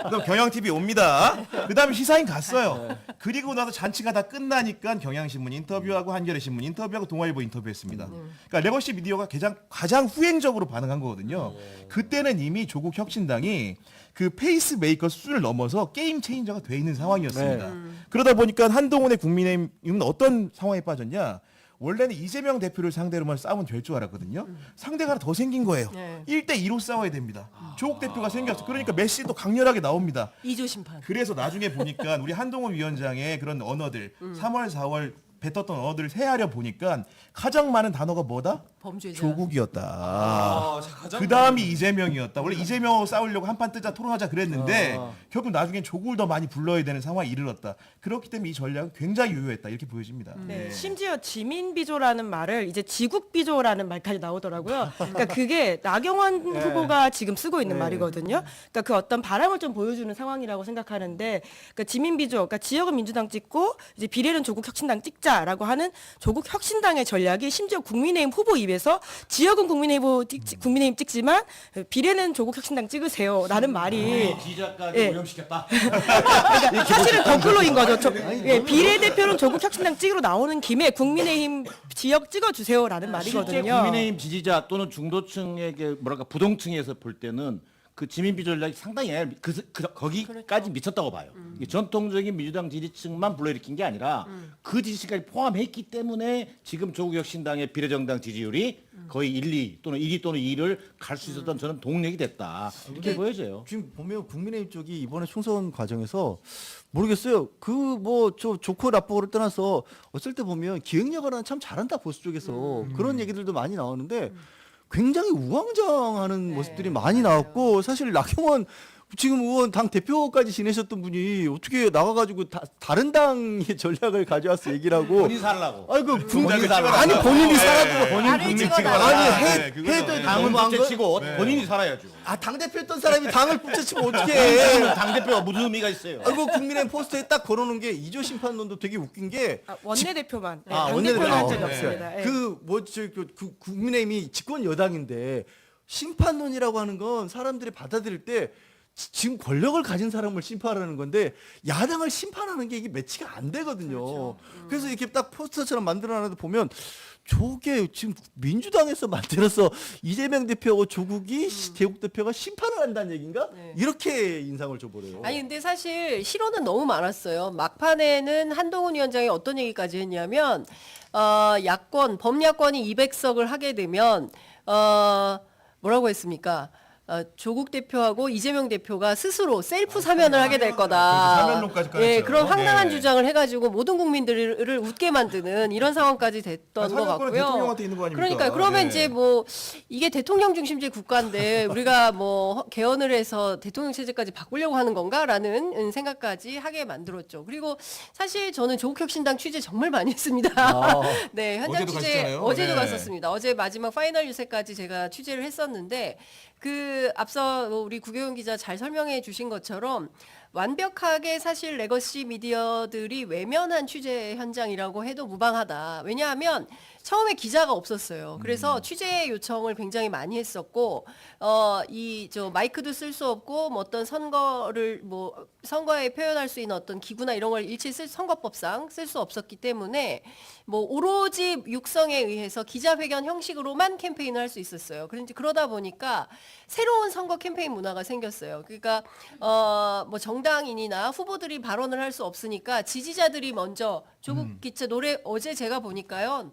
그다음 경향TV 옵니다. 그다음에 시사인 갔어요. 그리고 나서 잔치가 다 끝나니까 경향신문 인터뷰하고 한겨레신문 인터뷰하고 동아일보 인터뷰했습니다. 그러니까 레거시 미디어가 가장 후행적으로 반응한 거거든요. 그때는 이미 조국 혁신당이 그 페이스메이커 수준을 넘어서 게임 체인저가 돼 있는 상황이었습니다. 그러다 보니까 한동훈의 국민의힘은 어떤 상황에 빠졌냐? 원래는 이재명 대표를 상대로만 싸우면 될 줄 알았거든요. 상대가 하나 더 생긴 거예요. 네. 1대2로 싸워야 됩니다. 조국 대표가 생겼어. 그러니까 메시도 강렬하게 나옵니다. 2조 심판. 그래서 나중에 보니까 우리 한동훈 위원장의 그런 언어들 3월, 4월 뱉었던 언어들을 세하려 보니까 가장 많은 단어가 뭐다? 범죄자. 조국이었다. 그 다음이 이재명이었다. 원래 이재명하고 싸우려고 한판 뜨자 토론하자 그랬는데 결국 나중엔 조국을 더 많이 불러야 되는 상황에 이르렀다. 그렇기 때문에 이 전략은 굉장히 유효했다. 이렇게 보여집니다. 네, 심지어 지민비조라는 말을 이제 지국비조라는 말까지 나오더라고요. 그러니까 그게 나경원 후보가 지금 쓰고 있는 말이거든요. 그러니까 그 어떤 바람을 좀 보여주는 상황이라고 생각하는데, 그러니까 지민비조, 그러니까 지역은 민주당 찍고 이제 비례는 조국혁신당 찍자라고 하는 조국혁신당의 전략이 심지어 국민의힘 후보 입에서 지역은 국민의힘 찍지만 비례는 조국혁신당 찍으세요라는 말이 지지자까지 예. 오염시켰다. 그러니까 사실은 거꾸로인 거죠. 예, 비례대표는 조국혁신당 찍으러 나오는 김에 국민의힘 지역 찍어주세요라는 실제 말이거든요. 국민의힘 지지자 또는 중도층에게 뭐랄까 부동층에서 볼 때는 그 지민비 전략이 상당히 거기까지 미쳤다고 봐요. 이게 전통적인 민주당 지지층만 불러일으킨 게 아니라 그 지지층까지 포함했기 때문에 지금 조국혁신당의 비례정당 지지율이 거의 1, 2 또는 1위 또는 2를 갈 수 있었던 저는 동력이 됐다. 이렇게 보여져요. 지금 보면 국민의힘 쪽이 이번에 총선 과정에서 모르겠어요. 그 뭐 저 좋고 나쁘고를 떠나서 어쩔 때 보면 기획력을 참 잘한다 보수 쪽에서 그런 얘기들도 많이 나오는데 굉장히 우왕좌왕하는 모습들이 많이 나왔고 사실 나경원 지금 의원 당 대표까지 지내셨던 분이 어떻게 나가가지고 다른 당의 전략을 가져와서 얘기를 하고 본인 살라고. 아이고 본인이 살라고. 아니 본인이 살아도 본인 나를 국민 찍어 찍어 나가. 아니 네, 해도 당은 너무한 거? 부채치고 본인이 살아야죠. 당 대표였던 사람이 당을 부채치면 어떻게 해? 당 대표가 무슨 의미가 있어요? 아이고 국민의힘 포스터에 딱 걸어놓은 게 이조 심판론도 되게 웃긴 게 원내대표만. 네, 원내대표 당대표는 한 적이 네. 없습니다. 예. 그 국민의힘이 집권 여당인데 심판론이라고 하는 건 사람들이 받아들일 때 지금 권력을 가진 사람을 심판하는 건데 야당을 심판하는 게 이게 매치가 안 되거든요. 그래서 이렇게 딱 포스터처럼 만들어놔도 보면 저게 지금 민주당에서 만들어서 이재명 대표하고 조국이 대국 대표가 심판을 한다는 얘기인가? 네. 이렇게 인상을 줘버려요. 아니 근데 사실 실언은 너무 많았어요. 막판에는 한동훈 위원장이 어떤 얘기까지 했냐면 야권 범야권이 200석을 하게 되면 뭐라고 했습니까? 조국 대표하고 이재명 대표가 스스로 셀프 사면을 하게 될 거다. 그렇죠. 사면론까지 예, 깔았죠. 그런 황당한 네. 주장을 해가지고 모든 국민들을 웃게 만드는 이런 상황까지 됐던 것 사면권은 같고요. 대통령한테 있는 거 아닙니까? 그러니까 그러면 네. 이제 뭐 이게 대통령 중심제 국가인데 우리가 뭐 개헌을 해서 대통령 체제까지 바꾸려고 하는 건가라는 생각까지 하게 만들었죠. 그리고 사실 저는 조국혁신당 취재 정말 많이 했습니다. 네, 현장 어제도 취재 가셨잖아요. 어제도 네. 갔었습니다. 어제 마지막 파이널 유세까지 제가 취재를 했었는데 그 앞서 우리 구교훈 기자 잘 설명해 주신 것처럼 완벽하게 사실 레거시 미디어들이 외면한 취재 현장이라고 해도 무방하다. 왜냐하면 처음에 기자가 없었어요. 그래서 취재 요청을 굉장히 많이 했었고, 이 저 마이크도 쓸 수 없고, 뭐 어떤 선거에 표현할 수 있는 어떤 기구나 이런 걸 일체 선거법상 쓸 수 없었기 때문에 뭐 오로지 육성에 의해서 기자회견 형식으로만 캠페인을 할 수 있었어요. 그러다 보니까 새로운 선거 캠페인 문화가 생겼어요. 그러니까 뭐 정당인이나 후보들이 발언을 할 수 없으니까 지지자들이 먼저 조국 기자 노래 어제 제가 보니까요.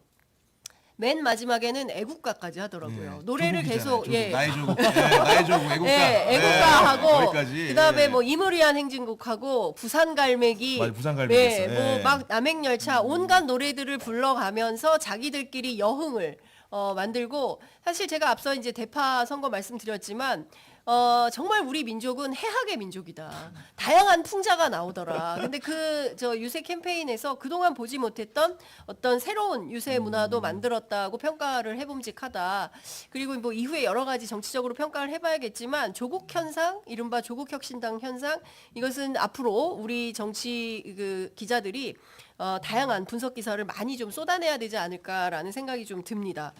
맨 마지막에는 애국가까지 하더라고요. 노래를 계속 나의 조국, 나의 조국 애국가, 예, 애국가하고 거기까지. 그다음에 뭐 이무리한 행진곡하고 부산 갈매기, 맞아, 부산 갈매기 예, 있어요. 뭐 예. 막 남행열차 온갖 노래들을 불러가면서 자기들끼리 여흥을 만들고 사실 제가 앞서 이제 대파 선거 말씀드렸지만 정말 우리 민족은 해학의 민족이다. 다양한 풍자가 나오더라. 근데 저 유세 캠페인에서 그동안 보지 못했던 어떤 새로운 유세 문화도 만들었다고 평가를 해봄직하다. 그리고 뭐 이후에 여러 가지 정치적으로 평가를 해봐야겠지만 조국 현상, 이른바 조국 혁신당 현상, 이것은 앞으로 우리 정치 기자들이 다양한 분석 기사를 많이 좀 쏟아내야 되지 않을까라는 생각이 좀 듭니다.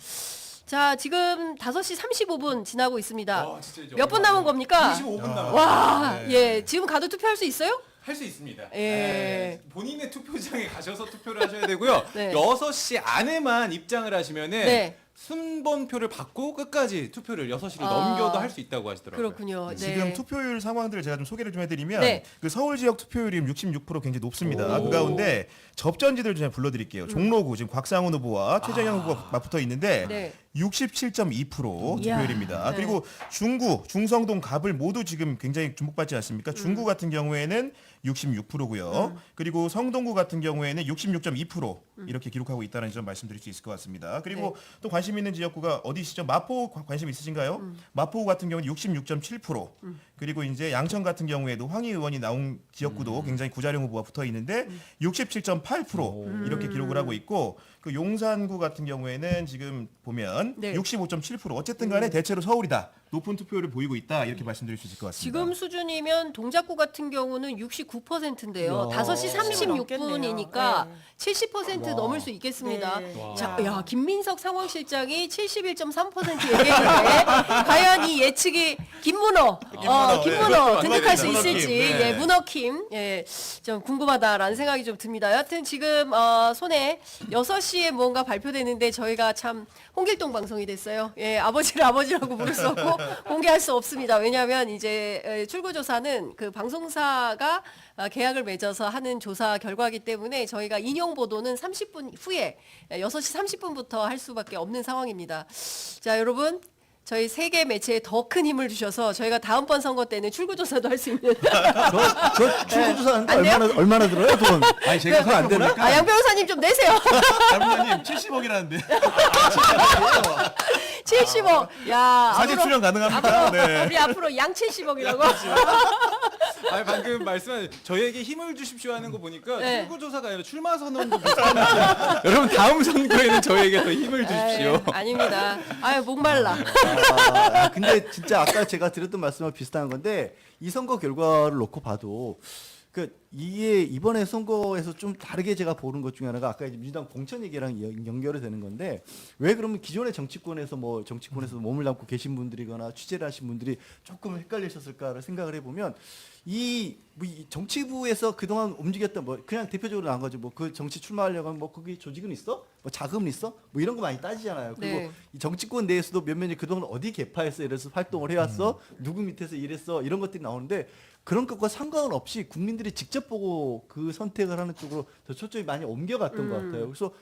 자, 지금 5시 35분 지나고 있습니다. 몇 분 남은 겁니까? 25분 남았어요. 와, 예, 지금 가도 투표할 수 있어요? 할 수 있습니다. 예. 본인의 투표장에 가셔서 투표를 하셔야 되고요. 네. 6시 안에만 입장을 하시면은 네. 순번표를 받고 끝까지 투표를 6시를 넘겨도 할 수 있다고 하시더라고요. 그렇군요. 네. 지금 투표율 상황들을 제가 좀 소개를 좀 해드리면 네. 그 서울 지역 투표율이 66% 굉장히 높습니다. 그 가운데 접전지들 좀 불러드릴게요. 종로구 지금 곽상훈 후보와 최재형 후보가 맞붙어 있는데 네. 67.2% 이야. 투표율입니다. 네. 그리고 중구, 중성동, 갑을 모두 지금 굉장히 주목받지 않습니까? 중구 같은 경우에는 66%고요. 그리고 성동구 같은 경우에는 66.2% 이렇게 기록하고 있다는 점 말씀드릴 수 있을 것 같습니다. 그리고 네. 또 관심 있는 지역구가 어디시죠? 마포 관심 있으신가요? 마포구 같은 경우는 66.7%. 그리고 이제 양천 같은 경우에도 황희 의원이 나온 지역구도 굉장히 구자룡 후보가 붙어 있는데 67.8% 이렇게 기록을 하고 있고 그 용산구 같은 경우에는 지금 보면 네. 65.7% 어쨌든 간에 대체로 서울이다. 높은 투표율을 보이고 있다. 이렇게 말씀드릴 수 있을 것 같습니다. 지금 수준이면 동작구 같은 경우는 69%인데요. 5시 36분이니까 70% 넘을 수 있겠습니다. 네. 자, 야, 김민석 상황실장이 71.3% 얘기했는데 과연 이 예측이 김문호 예. 등극할 수 문어킴, 있을지 네. 예, 문어킴 예, 좀 궁금하다라는 생각이 좀 듭니다. 여하튼 지금 손에 6시에 뭔가 발표되는데 저희가 참 홍길동 방송이 됐어요. 예, 아버지를 아버지라고 부를 수 없고 공개할 수 없습니다. 왜냐하면 이제 출구조사는 그 방송사가 계약을 맺어서 하는 조사 결과이기 때문에 저희가 인용 보도는 30분 후에 6시 30분부터 할 수밖에 없는 상황입니다. 자, 여러분. 저희 세계 매체에 더 큰 힘을 주셔서 저희가 다음번 선거 때는 출구조사도 할 수 있는. 저 출구조사하는데 안 돼요? 얼마나 들어요, 돈? 아니 제가 안 되나? 양 변호사님 좀 내세요. 장관님 70억이라는데 70억. 야, 사진 앞으로- 출연 가능합니까? 네. 우리 앞으로 양 70억이라고. 아니 방금 말씀하신 저희에게 힘을 주십시오 하는 거 보니까 네. 출구조사가 아니라 출마 선언도 비슷한 느낌. 여러분 다음 선거에는 저희에게 더 힘을 주십시오. 아닙니다. 아유, 목말라. 근데 진짜 아까 제가 드렸던 말씀과 비슷한 건데 이 선거 결과를 놓고 봐도 이게 이번에 선거에서 좀 다르게 제가 보는 것 중에 하나가 아까 이제 민주당 공천 얘기랑 연결이 되는 건데 왜 그러면 기존의 정치권에서 몸을 담고 계신 분들이거나 취재를 하신 분들이 조금 헷갈리셨을까를 생각을 해보면 이 정치부에서 그동안 움직였던 그냥 대표적으로 나온 거죠. 그 정치 출마하려고 하면 거기 조직은 있어? 자금은 있어? 이런 거 많이 따지잖아요. 그리고 네. 이 정치권 내에서도 몇몇이 그동안 어디 개파에서 이래서 활동을 해왔어? 누구 밑에서 일했어? 이런 것들이 나오는데 그런 것과 상관없이 국민들이 직접 보고 그 선택을 하는 쪽으로 더 초점이 많이 옮겨갔던 것 같아요. 그래서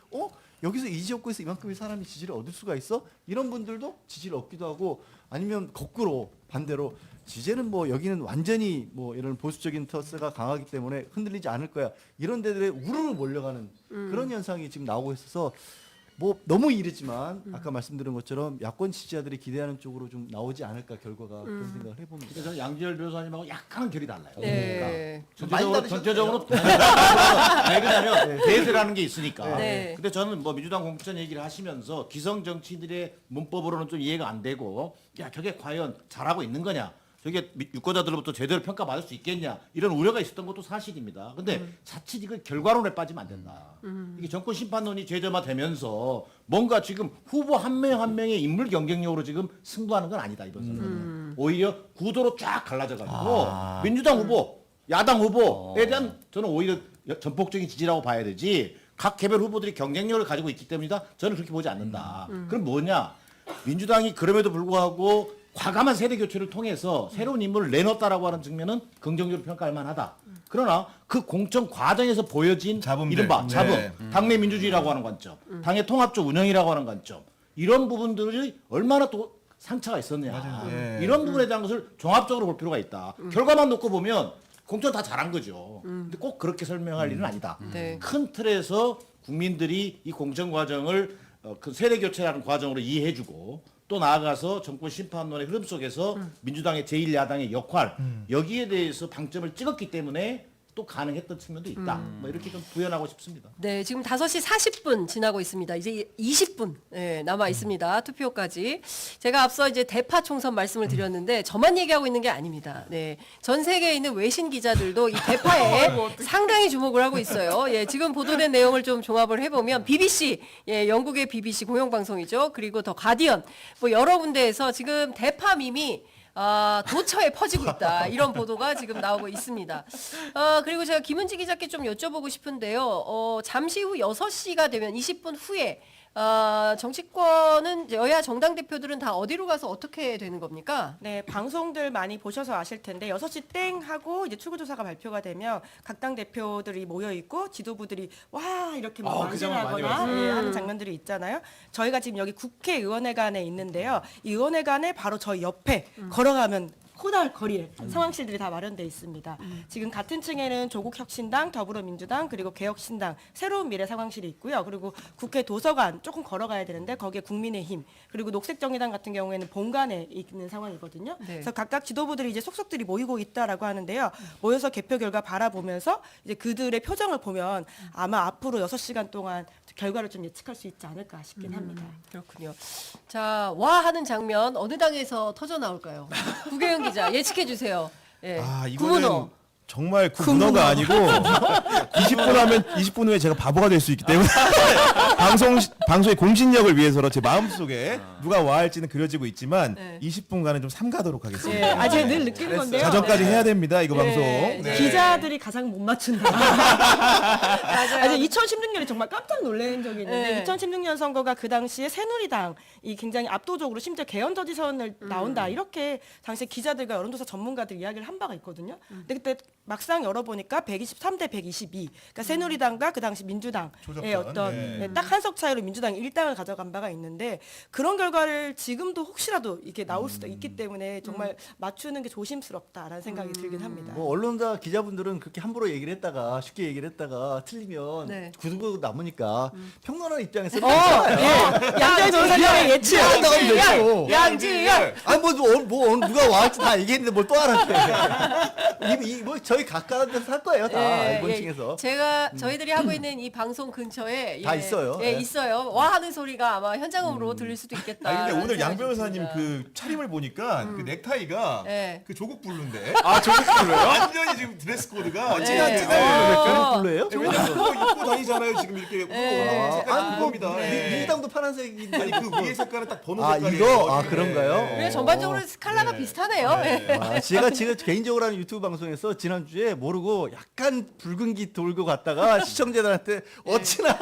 여기서 이 지역구에서 이만큼의 사람이 지지를 얻을 수가 있어? 이런 분들도 지지를 얻기도 하고 아니면 거꾸로 반대로 이제는 여기는 완전히 이런 보수적인 터스가 강하기 때문에 흔들리지 않을 거야. 이런 데들에 우르르 몰려가는 그런 현상이 지금 나오고 있어서 너무 이르지만 아까 말씀드린 것처럼 야권 지지자들이 기대하는 쪽으로 좀 나오지 않을까 결과가 그런 생각을 해봅니다. 그래서 저는 양지열 변호사님하고 약간은 결이 달라요. 네. 전체적으로 왜 그러냐면 대세라는 게 있으니까. 네. 근데 저는 민주당 공천 얘기를 하시면서 기성 정치인들의 문법으로는 좀 이해가 안 되고 저게 과연 잘하고 있는 거냐? 저게 유권자들로부터 제대로 평가받을 수 있겠냐 이런 우려가 있었던 것도 사실입니다. 근데 자칫 이걸 결과론에 빠지면 안 된다. 이게 정권 심판론이 제도화되면서 뭔가 지금 후보 한 명 한 명의 인물 경쟁력으로 지금 승부하는 건 아니다 이번 선거는. 오히려 구도로 쫙 갈라져가지고 민주당 후보, 야당 후보에 대한 저는 오히려 전폭적인 지지라고 봐야 되지. 각 개별 후보들이 경쟁력을 가지고 있기 때문이다. 저는 그렇게 보지 않는다. 그럼 뭐냐? 민주당이 그럼에도 불구하고 과감한 세대 교체를 통해서 새로운 인물을 내놓았다라고 하는 측면은 긍정적으로 평가할 만하다. 그러나 그 공천 과정에서 보여진 잡음들. 이른바 자금, 네. 당내 민주주의라고 하는 관점, 당의 통합적 운영이라고 하는 관점, 이런 부분들이 얼마나 또 상처가 있었냐. 네. 이런 부분에 대한 것을 종합적으로 볼 필요가 있다. 결과만 놓고 보면 공천 다 잘한 거죠. 근데 꼭 그렇게 설명할 일은 아니다. 네. 큰 틀에서 국민들이 이 공천 과정을 그 세대 교체라는 과정으로 이해해주고 또 나아가서 정권 심판론의 흐름 속에서 민주당의 제1야당의 역할 여기에 대해서 방점을 찍었기 때문에 또 가능했던 측면도 있다. 뭐 이렇게 좀 부연하고 싶습니다. 네, 지금 5시 40분 지나고 있습니다. 이제 20분 남아 있습니다. 투표까지. 제가 앞서 이제 대파 총선 말씀을 드렸는데 저만 얘기하고 있는 게 아닙니다. 네, 전 세계에 있는 외신 기자들도 이 대파에 상당히 주목을 하고 있어요. 예, 지금 보도된 내용을 좀 종합을 해보면 BBC, 예, 영국의 BBC 공영방송이죠. 그리고 더 가디언, 뭐 여러 군데에서 지금 대파 밈이 도처에 퍼지고 있다. 이런 보도가 지금 나오고 있습니다. 그리고 제가 김은지 기자께 좀 여쭤보고 싶은데요. 잠시 후 6시가 되면 20분 후에 정치권은 여야 정당 대표들은 다 어디로 가서 어떻게 되는 겁니까? 네, 방송들 많이 보셔서 아실 텐데 6시 땡 하고 이제 출구조사가 발표가 되면 각 당 대표들이 모여 있고 지도부들이 와 이렇게 막 그 장면 많이 만진하거나 하는 장면들이 있잖아요. 저희가 지금 여기 국회의원회관에 있는데요. 이 의원회관에 바로 저희 옆에 걸어가면 코다할 거리에 상황실들이 다 마련돼 있습니다. 지금 같은 층에는 조국혁신당, 더불어민주당, 그리고 개혁신당, 새로운 미래 상황실이 있고요. 그리고 국회 도서관 조금 걸어가야 되는데 거기에 국민의힘, 그리고 녹색정의당 같은 경우에는 본관에 있는 상황이거든요. 네. 그래서 각각 지도부들이 이제 속속들이 모이고 있다라고 하는데요. 모여서 개표 결과 바라보면서 이제 그들의 표정을 보면 아마 앞으로 6시간 동안 결과를 좀 예측할 수 있지 않을까 싶긴 합니다. 그렇군요. 자, 와 하는 장면 어느 당에서 터져 나올까요? 구계영 기자 예측해 주세요. 예. 이거는 구문호. 정말 구문어가 아니고 20분 하면 20분 후에 제가 바보가 될 수 있기 때문에 방송의 공신력을 위해서로 제 마음속에 누가 와 할지는 그려지고 있지만 네. 20분간은 좀 삼가도록 하겠습니다. 네, 아직 늘 느끼는 건데요. 자정까지 해야 됩니다. 이거 네. 방송. 네. 기자들이 가장 못 맞춘다. 맞아요. 아니 2016년에 정말 깜짝 놀란 적이 있는데 네. 2016년 선거가 그 당시에 새누리당이 굉장히 압도적으로 심지어 개헌저지선을 나온다 이렇게 당시 기자들과 여론조사 전문가들 이야기를 한 바가 있거든요. 근데 그때 막상 열어보니까 123대 122. 그러니까 새누리당과 그 당시 민주당의 조작전. 어떤 딱 한 석 차이로 민주당이 1당을 가져간 바가 있는데 그런 결과를 지금도 혹시라도 이게 나올 수도 있기 때문에 정말 맞추는 게 조심스럽다라는 생각이 들긴 합니다. 뭐 언론사 기자분들은 그렇게 함부로 얘기를 했다가 쉽게 얘기를 했다가 틀리면 네. 구두고 남으니까 평론하는 입장에서 양자희 변호사님의 예측. 나가면 되죠. 양지열. 아니 뭐 누가 와할지 다 얘기했는데 뭘 또 알았대. 뭐 저희 각각 데서 할 거예요 다 이번 층에서. 제가 저희들이 하고 있는 이 방송 근처에 다 있어요. 예, 예. 있어요. 와 하는 소리가 아마 현장음으로 들릴 수도 있겠다. 근데 오늘 양 생각이 변호사님 듭니다. 그 차림을 보니까 그 넥타이가 네. 그 조국 블루인데 조국 블루요? 완전히 지금 드레스 코드가 네. 진한 블루예요? 왜냐면 그거 입고 다니잖아요 지금 이렇게 색깔이 그겁니다. 민주당도 파란색인데 아니 그 위에 색깔은 딱 번호 아 색깔이에요. 이거 그런가요? 그래 전반적으로 스칼라가 비슷하네요. 예. 제가 지금 개인적으로 하는 유튜브 방송에서 지난주에 모르고 약간 붉은기 돌고 갔다가 시청자들한테 어찌나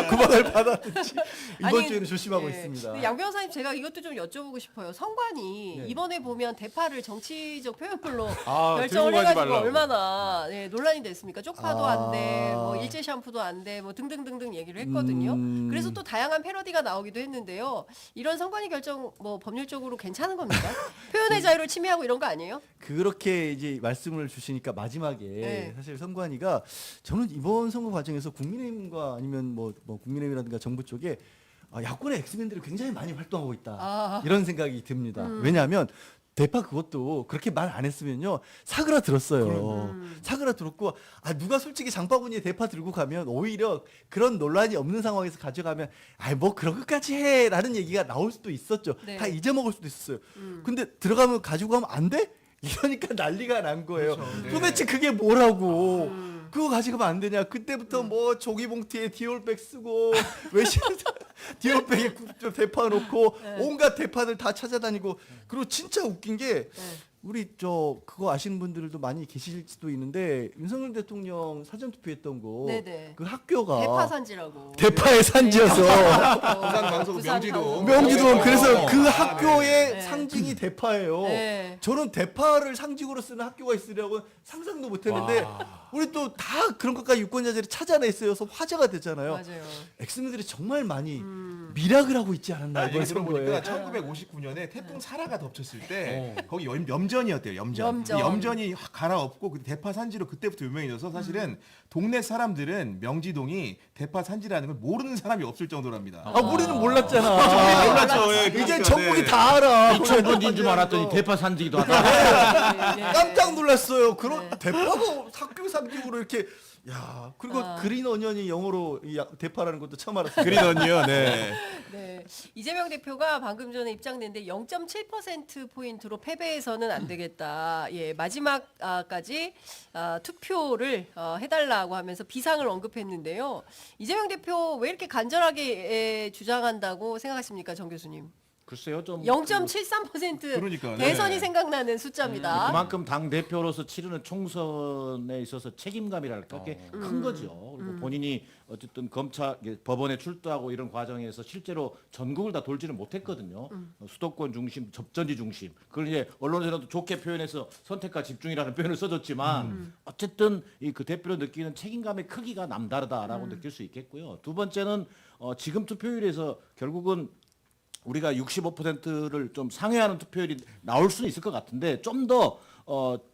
구박을 받았든지 이번 아니, 주에는 조심하고 예. 있습니다. 근데 양 변호사님 제가 이것도 좀 여쭤보고 싶어요. 성관이 이번에 보면 대파를 정치적 표현물로 결정을 들고 가지 해가지고 말라고. 얼마나 논란이 됐습니까? 쪽파도 안 돼, 뭐 일제 샴푸도 안 돼, 뭐 등등등등 얘기를 했거든요. 그래서 또 다양한 패러디가 나오기도 했는데요. 이런 성관이 결정 뭐 법률적으로 괜찮은 겁니까? 표현의 자유를 침해하고 이런 거 아니에요? 그렇게 이제 말씀을 주시니까 마지막에 네. 사실 선관위가 저는 이번 선거 과정에서 국민의힘과 아니면 뭐 국민의힘이라든가 정부 쪽에 야권의 엑스맨들이 굉장히 많이 활동하고 있다 이런 생각이 듭니다. 왜냐하면 대파 그것도 그렇게 말 안 했으면요 사그라들었어요. 사그라들었고 누가 솔직히 장바구니에 대파 들고 가면 오히려 그런 논란이 없는 상황에서 가져가면 뭐 그런 것까지 해라는 얘기가 나올 수도 있었죠. 네. 다 잊어먹을 수도 있었어요. 근데 들어가면 가지고 가면 안 돼? 이러니까 난리가 난 거예요. 도대체 그게 뭐라고? 그거 가져가면 안 되냐? 그때부터 뭐 조기봉투에 디올백 쓰고 외식 디올백에 대파 놓고 온갖 대파들 다 찾아다니고 그리고 진짜 웃긴 게 우리 그거 아시는 분들도 많이 계실 수도 있는데 윤석열 대통령 사전 투표했던 거 네네. 그 학교가 대파 산지라고. 대파의 산지여서 부산 방송 명지도. 명지도 그래서 그 네. 학교의 상징이 대파예요. 네. 저는 대파를 상징으로 쓰는 학교가 있으려고 상상도 못했는데 우리 또 다 그런 것까지 유권자들이 찾아냈어서 화제가 됐잖아요. 맞아요. 엑스맨들이 정말 많이 미락을 하고 있지 않았나 이번 얘기 선거에. 들어보니까 1959년에 태풍 사라가 덮쳤을 때 거기 염전이었대요. 염전. 염전. 염전이 확 갈아엎고 그 대파 산지로 그때부터 유명해져서 사실은 동네 사람들은 명지동이 대파 산지라는 걸 모르는 사람이 없을 정도랍니다. 아 우리는 몰랐잖아. 몰랐죠. 예, 이제 그러니까, 전국이 네. 다 알아. 이천번인 줄 알았더니 대파 산지기도 하다. 깜짝 놀랐어요. 그런 대파가 학교 상징으로 이렇게 야 그리고 그린 어니언이 영어로 이 대파라는 것도 처음 알았어요. 그린 언니요. 네. 네. 이재명 대표가 방금 전에 입장냈는데 0.7% 포인트로 패배해서는 안 되겠다. 예, 마지막까지 투표를 해달라고 하면서 비상을 언급했는데요. 이재명 대표 왜 이렇게 간절하게 주장한다고 생각하십니까, 정 교수님? 글쎄요 좀 0.73% 그러니까요. 대선이 네. 생각나는 숫자입니다. 그만큼 당 대표로서 치르는 총선에 있어서 책임감이랄까 꽤 큰 거죠. 그리고 본인이 어쨌든 검찰 법원에 출두하고 이런 과정에서 실제로 전국을 다 돌지는 못했거든요. 수도권 중심, 접전지 중심. 그걸 이제 언론에서도 좋게 표현해서 선택과 집중이라는 표현을 써줬지만 어쨌든 이 그 대표로 느끼는 책임감의 크기가 남다르다라고 느낄 수 있겠고요. 두 번째는 지금 투표율에서 결국은 우리가 65%를 좀 상회하는 투표율이 나올 수는 있을 것 같은데 좀 더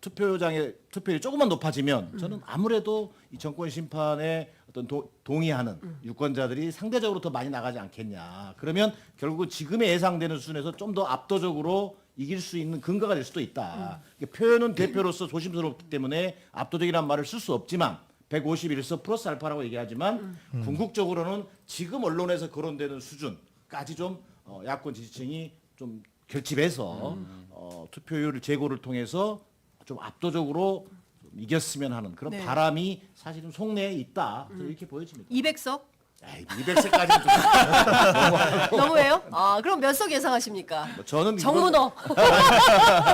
투표장의 투표율이 조금만 높아지면 저는 아무래도 이 정권 심판에 어떤 동의하는 유권자들이 상대적으로 더 많이 나가지 않겠냐. 그러면 결국 지금의 예상되는 수준에서 좀 더 압도적으로 이길 수 있는 근거가 될 수도 있다. 표현은 대표로서 조심스럽기 때문에 압도적이라는 말을 쓸 수 없지만 151석 플러스 알파라고 얘기하지만 궁극적으로는 지금 언론에서 거론되는 수준까지 좀 야권 지지층이 좀 결집해서 투표율 제고를 통해서 좀 압도적으로 좀 이겼으면 하는 그런 네. 바람이 사실은 속내에 있다. 저는 이렇게 보여집니다. 200석? 200세까지는 좀 너무해요? 아, 그럼 몇 석 예상하십니까? 저는 정문호.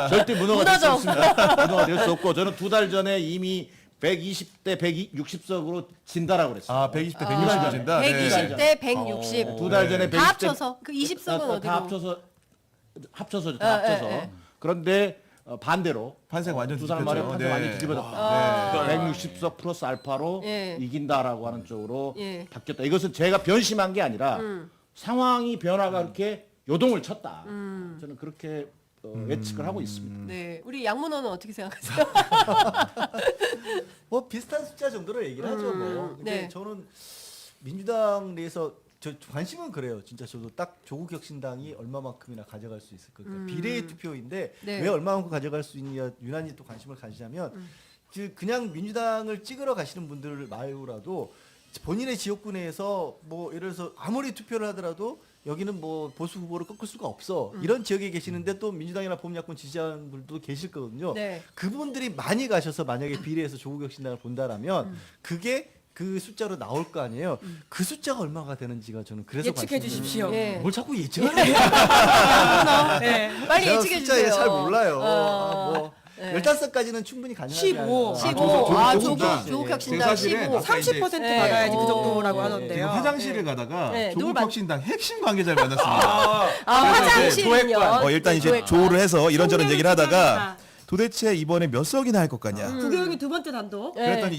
절대 문어가 될 수 문어정. 없습니다. 문어가 될 수 없고 저는 2달 전에 이미 120대 160석으로 진다라고 그랬어요. 아, 120대 160 가진다. 120대 160. 두 달 전에 120대 다 합쳐서 그 20석은 어디로? 다 합쳐서 다 합쳐서. 그런데 반대로 판세가 완전 두 사람 말에 뒤집혔죠. 판세가 네. 완전 뒤집어졌다. 160석 플러스 알파로 예. 이긴다라고 하는 쪽으로 예. 바뀌었다. 이것은 제가 변심한 게 아니라 상황이 변화가 그렇게 요동을 쳤다. 저는 그렇게 예측을 하고 있습니다. 네, 우리 양문호는 어떻게 생각하세요? 뭐 비슷한 숫자 정도로 얘기를 하죠. 뭐. 근데 네. 저는 민주당 내에서 저 관심은 그래요. 진짜 저도 딱 조국 혁신당이 얼마만큼이나 가져갈 수 있을 것 같아요. 비례 투표인데 네. 왜 얼마만큼 가져갈 수 있냐 유난히 또 관심을 가지자면 그냥 민주당을 찍으러 가시는 분들 말고라도 본인의 지역구내에서 뭐 예를 들어서 아무리 투표를 하더라도 여기는 뭐 보수 후보를 꺾을 수가 없어 이런 지역에 계시는데 또 민주당이나 범야권 지지하는 분들도 계실 거거든요. 네. 그분들이 많이 가셔서 만약에 비례해서 조국 혁신당을 본다라면 그게 그 숫자로 나올 거 아니에요. 그 숫자가 얼마가 되는지가 저는 그래서 예측해 관심이 주십시오. 예. 뭘 자꾸 예측하는 네. 빨리 제가 예측해 숫자에 주세요. 잘 몰라요. 어, 뭐 15석까지는 충분히 가능하지 15. 15. 아, 조국 조국 네. 혁신당 사실은 15. 아까 이제 30% 네. 받아야지 그 어. 정도라고 네. 하던데요. 지금 화장실을 가다가 네, 누굴 조국 혁신당 핵심 관계자를 만났습니다. 아, 그래서 이제 화장실은요. 일단 이제 조회관. 조를 해서 이런저런 총회를 얘기를 하다가 진행합니다. 도대체 이번에 몇 석이나 할 것 같냐. 구경이 두 번째 단독. 네. 그랬더니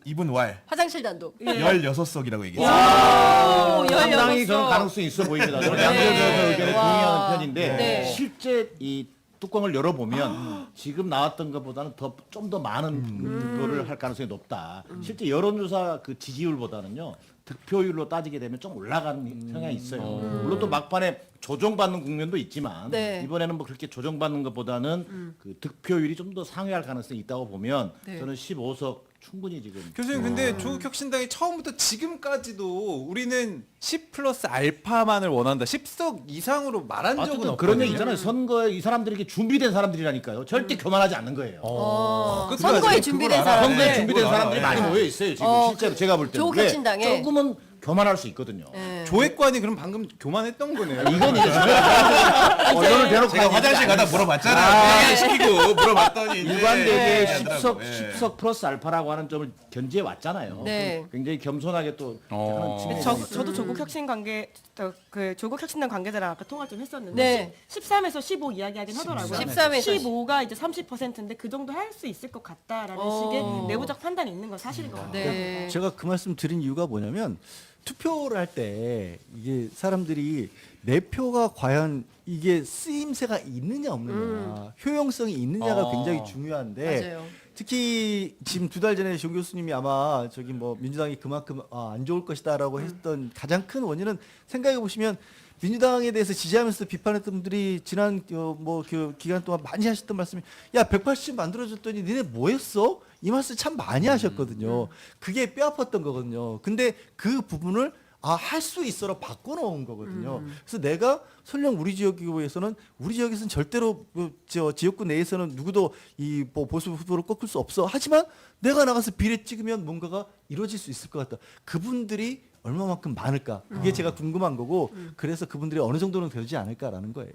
이분 왈 화장실 단독. 16석이라고 얘기했어요. 오, 상당히 16석. 저는 가능성이 있어 보입니다. 저는 네. 양쪽에서 의견에 와. 동의하는 편인데 네. 실제 이 뚜껑을 열어보면 지금 나왔던 것보다는 좀 더 많은 거를 할 가능성이 높다. 실제 여론조사 그 지지율보다는요 득표율로 따지게 되면 좀 올라가는 성향이 있어요. 물론 또 막판에 조정받는 국면도 있지만 네. 이번에는 뭐 그렇게 조정받는 것보다는 그 득표율이 좀 더 상회할 가능성이 있다고 보면 네. 저는 15석 충분히 지금 교수님 근데 조국 혁신당이 처음부터 지금까지도 우리는 10 플러스 알파만을 원한다. 10석 이상으로 말한 적은 어쨌든 없거든요. 그런 얘기 있잖아요. 선거에 이 사람들이 이렇게 준비된 사람들이라니까요. 절대 교만하지 않는 거예요. 선거에 준비된 사람. 선거에 네. 준비된 그걸 사람들이 알아요. 많이 모여 있어요. 지금 어, 실제로 제가 볼 때는. 조국 근데 혁신당에. 조금은 교만할 수 있거든요. 네. 조회관이 그럼 방금 교만했던 거네요. 이건 이제 언론을 대놓고 제가 하니까 화장실 가다 물어봤잖아요. 시키고 물어봤더니 이제 일관되게 안 하더라고. 10석 플러스 알파라고 하는 점을 견지해 왔잖아요. 네. 굉장히 겸손하게 또 하는 측면이 저도 조국 혁신 관계 그 조국 혁신당 관계자랑 아까 통화 좀 했었는데 네. 13에서 15 이야기하긴 하더라고요. 13에서 15가 이제 30%인데 그 정도 할 수 있을 것 같다라는 식의 내부적 판단이 있는 건 사실인 것 같아요. 네. 제가 그 말씀 드린 이유가 뭐냐면 투표를 할 때 이게 사람들이 내 표가 과연 이게 쓰임새가 있느냐 없느냐 효용성이 있느냐가 굉장히 중요한데 맞아요. 특히 지금 2달 전에 조 교수님이 아마 저기 뭐 민주당이 그만큼 안 좋을 것이다라고 했던 가장 큰 원인은 생각해 보시면 민주당에 대해서 지지하면서 비판했던 분들이 지난 뭐 그 기간 동안 많이 하셨던 말씀이 야 180 만들어줬더니 니네 뭐했어? 이 말씀 참 많이 하셨거든요. 그게 뼈아팠던 거거든요. 근데 그 부분을 할 수 있어라 바꿔놓은 거거든요. 그래서 내가 설령 우리 지역구에서는 우리 지역에서는 절대로 저 지역구 내에서는 누구도 이 뭐 보수 후보를 꺾을 수 없어. 하지만 내가 나가서 비례 찍으면 뭔가가 이루어질 수 있을 것 같다. 그분들이 얼마만큼 많을까? 그게 제가 궁금한 거고 그래서 그분들이 어느 정도는 되지 않을까라는 거예요.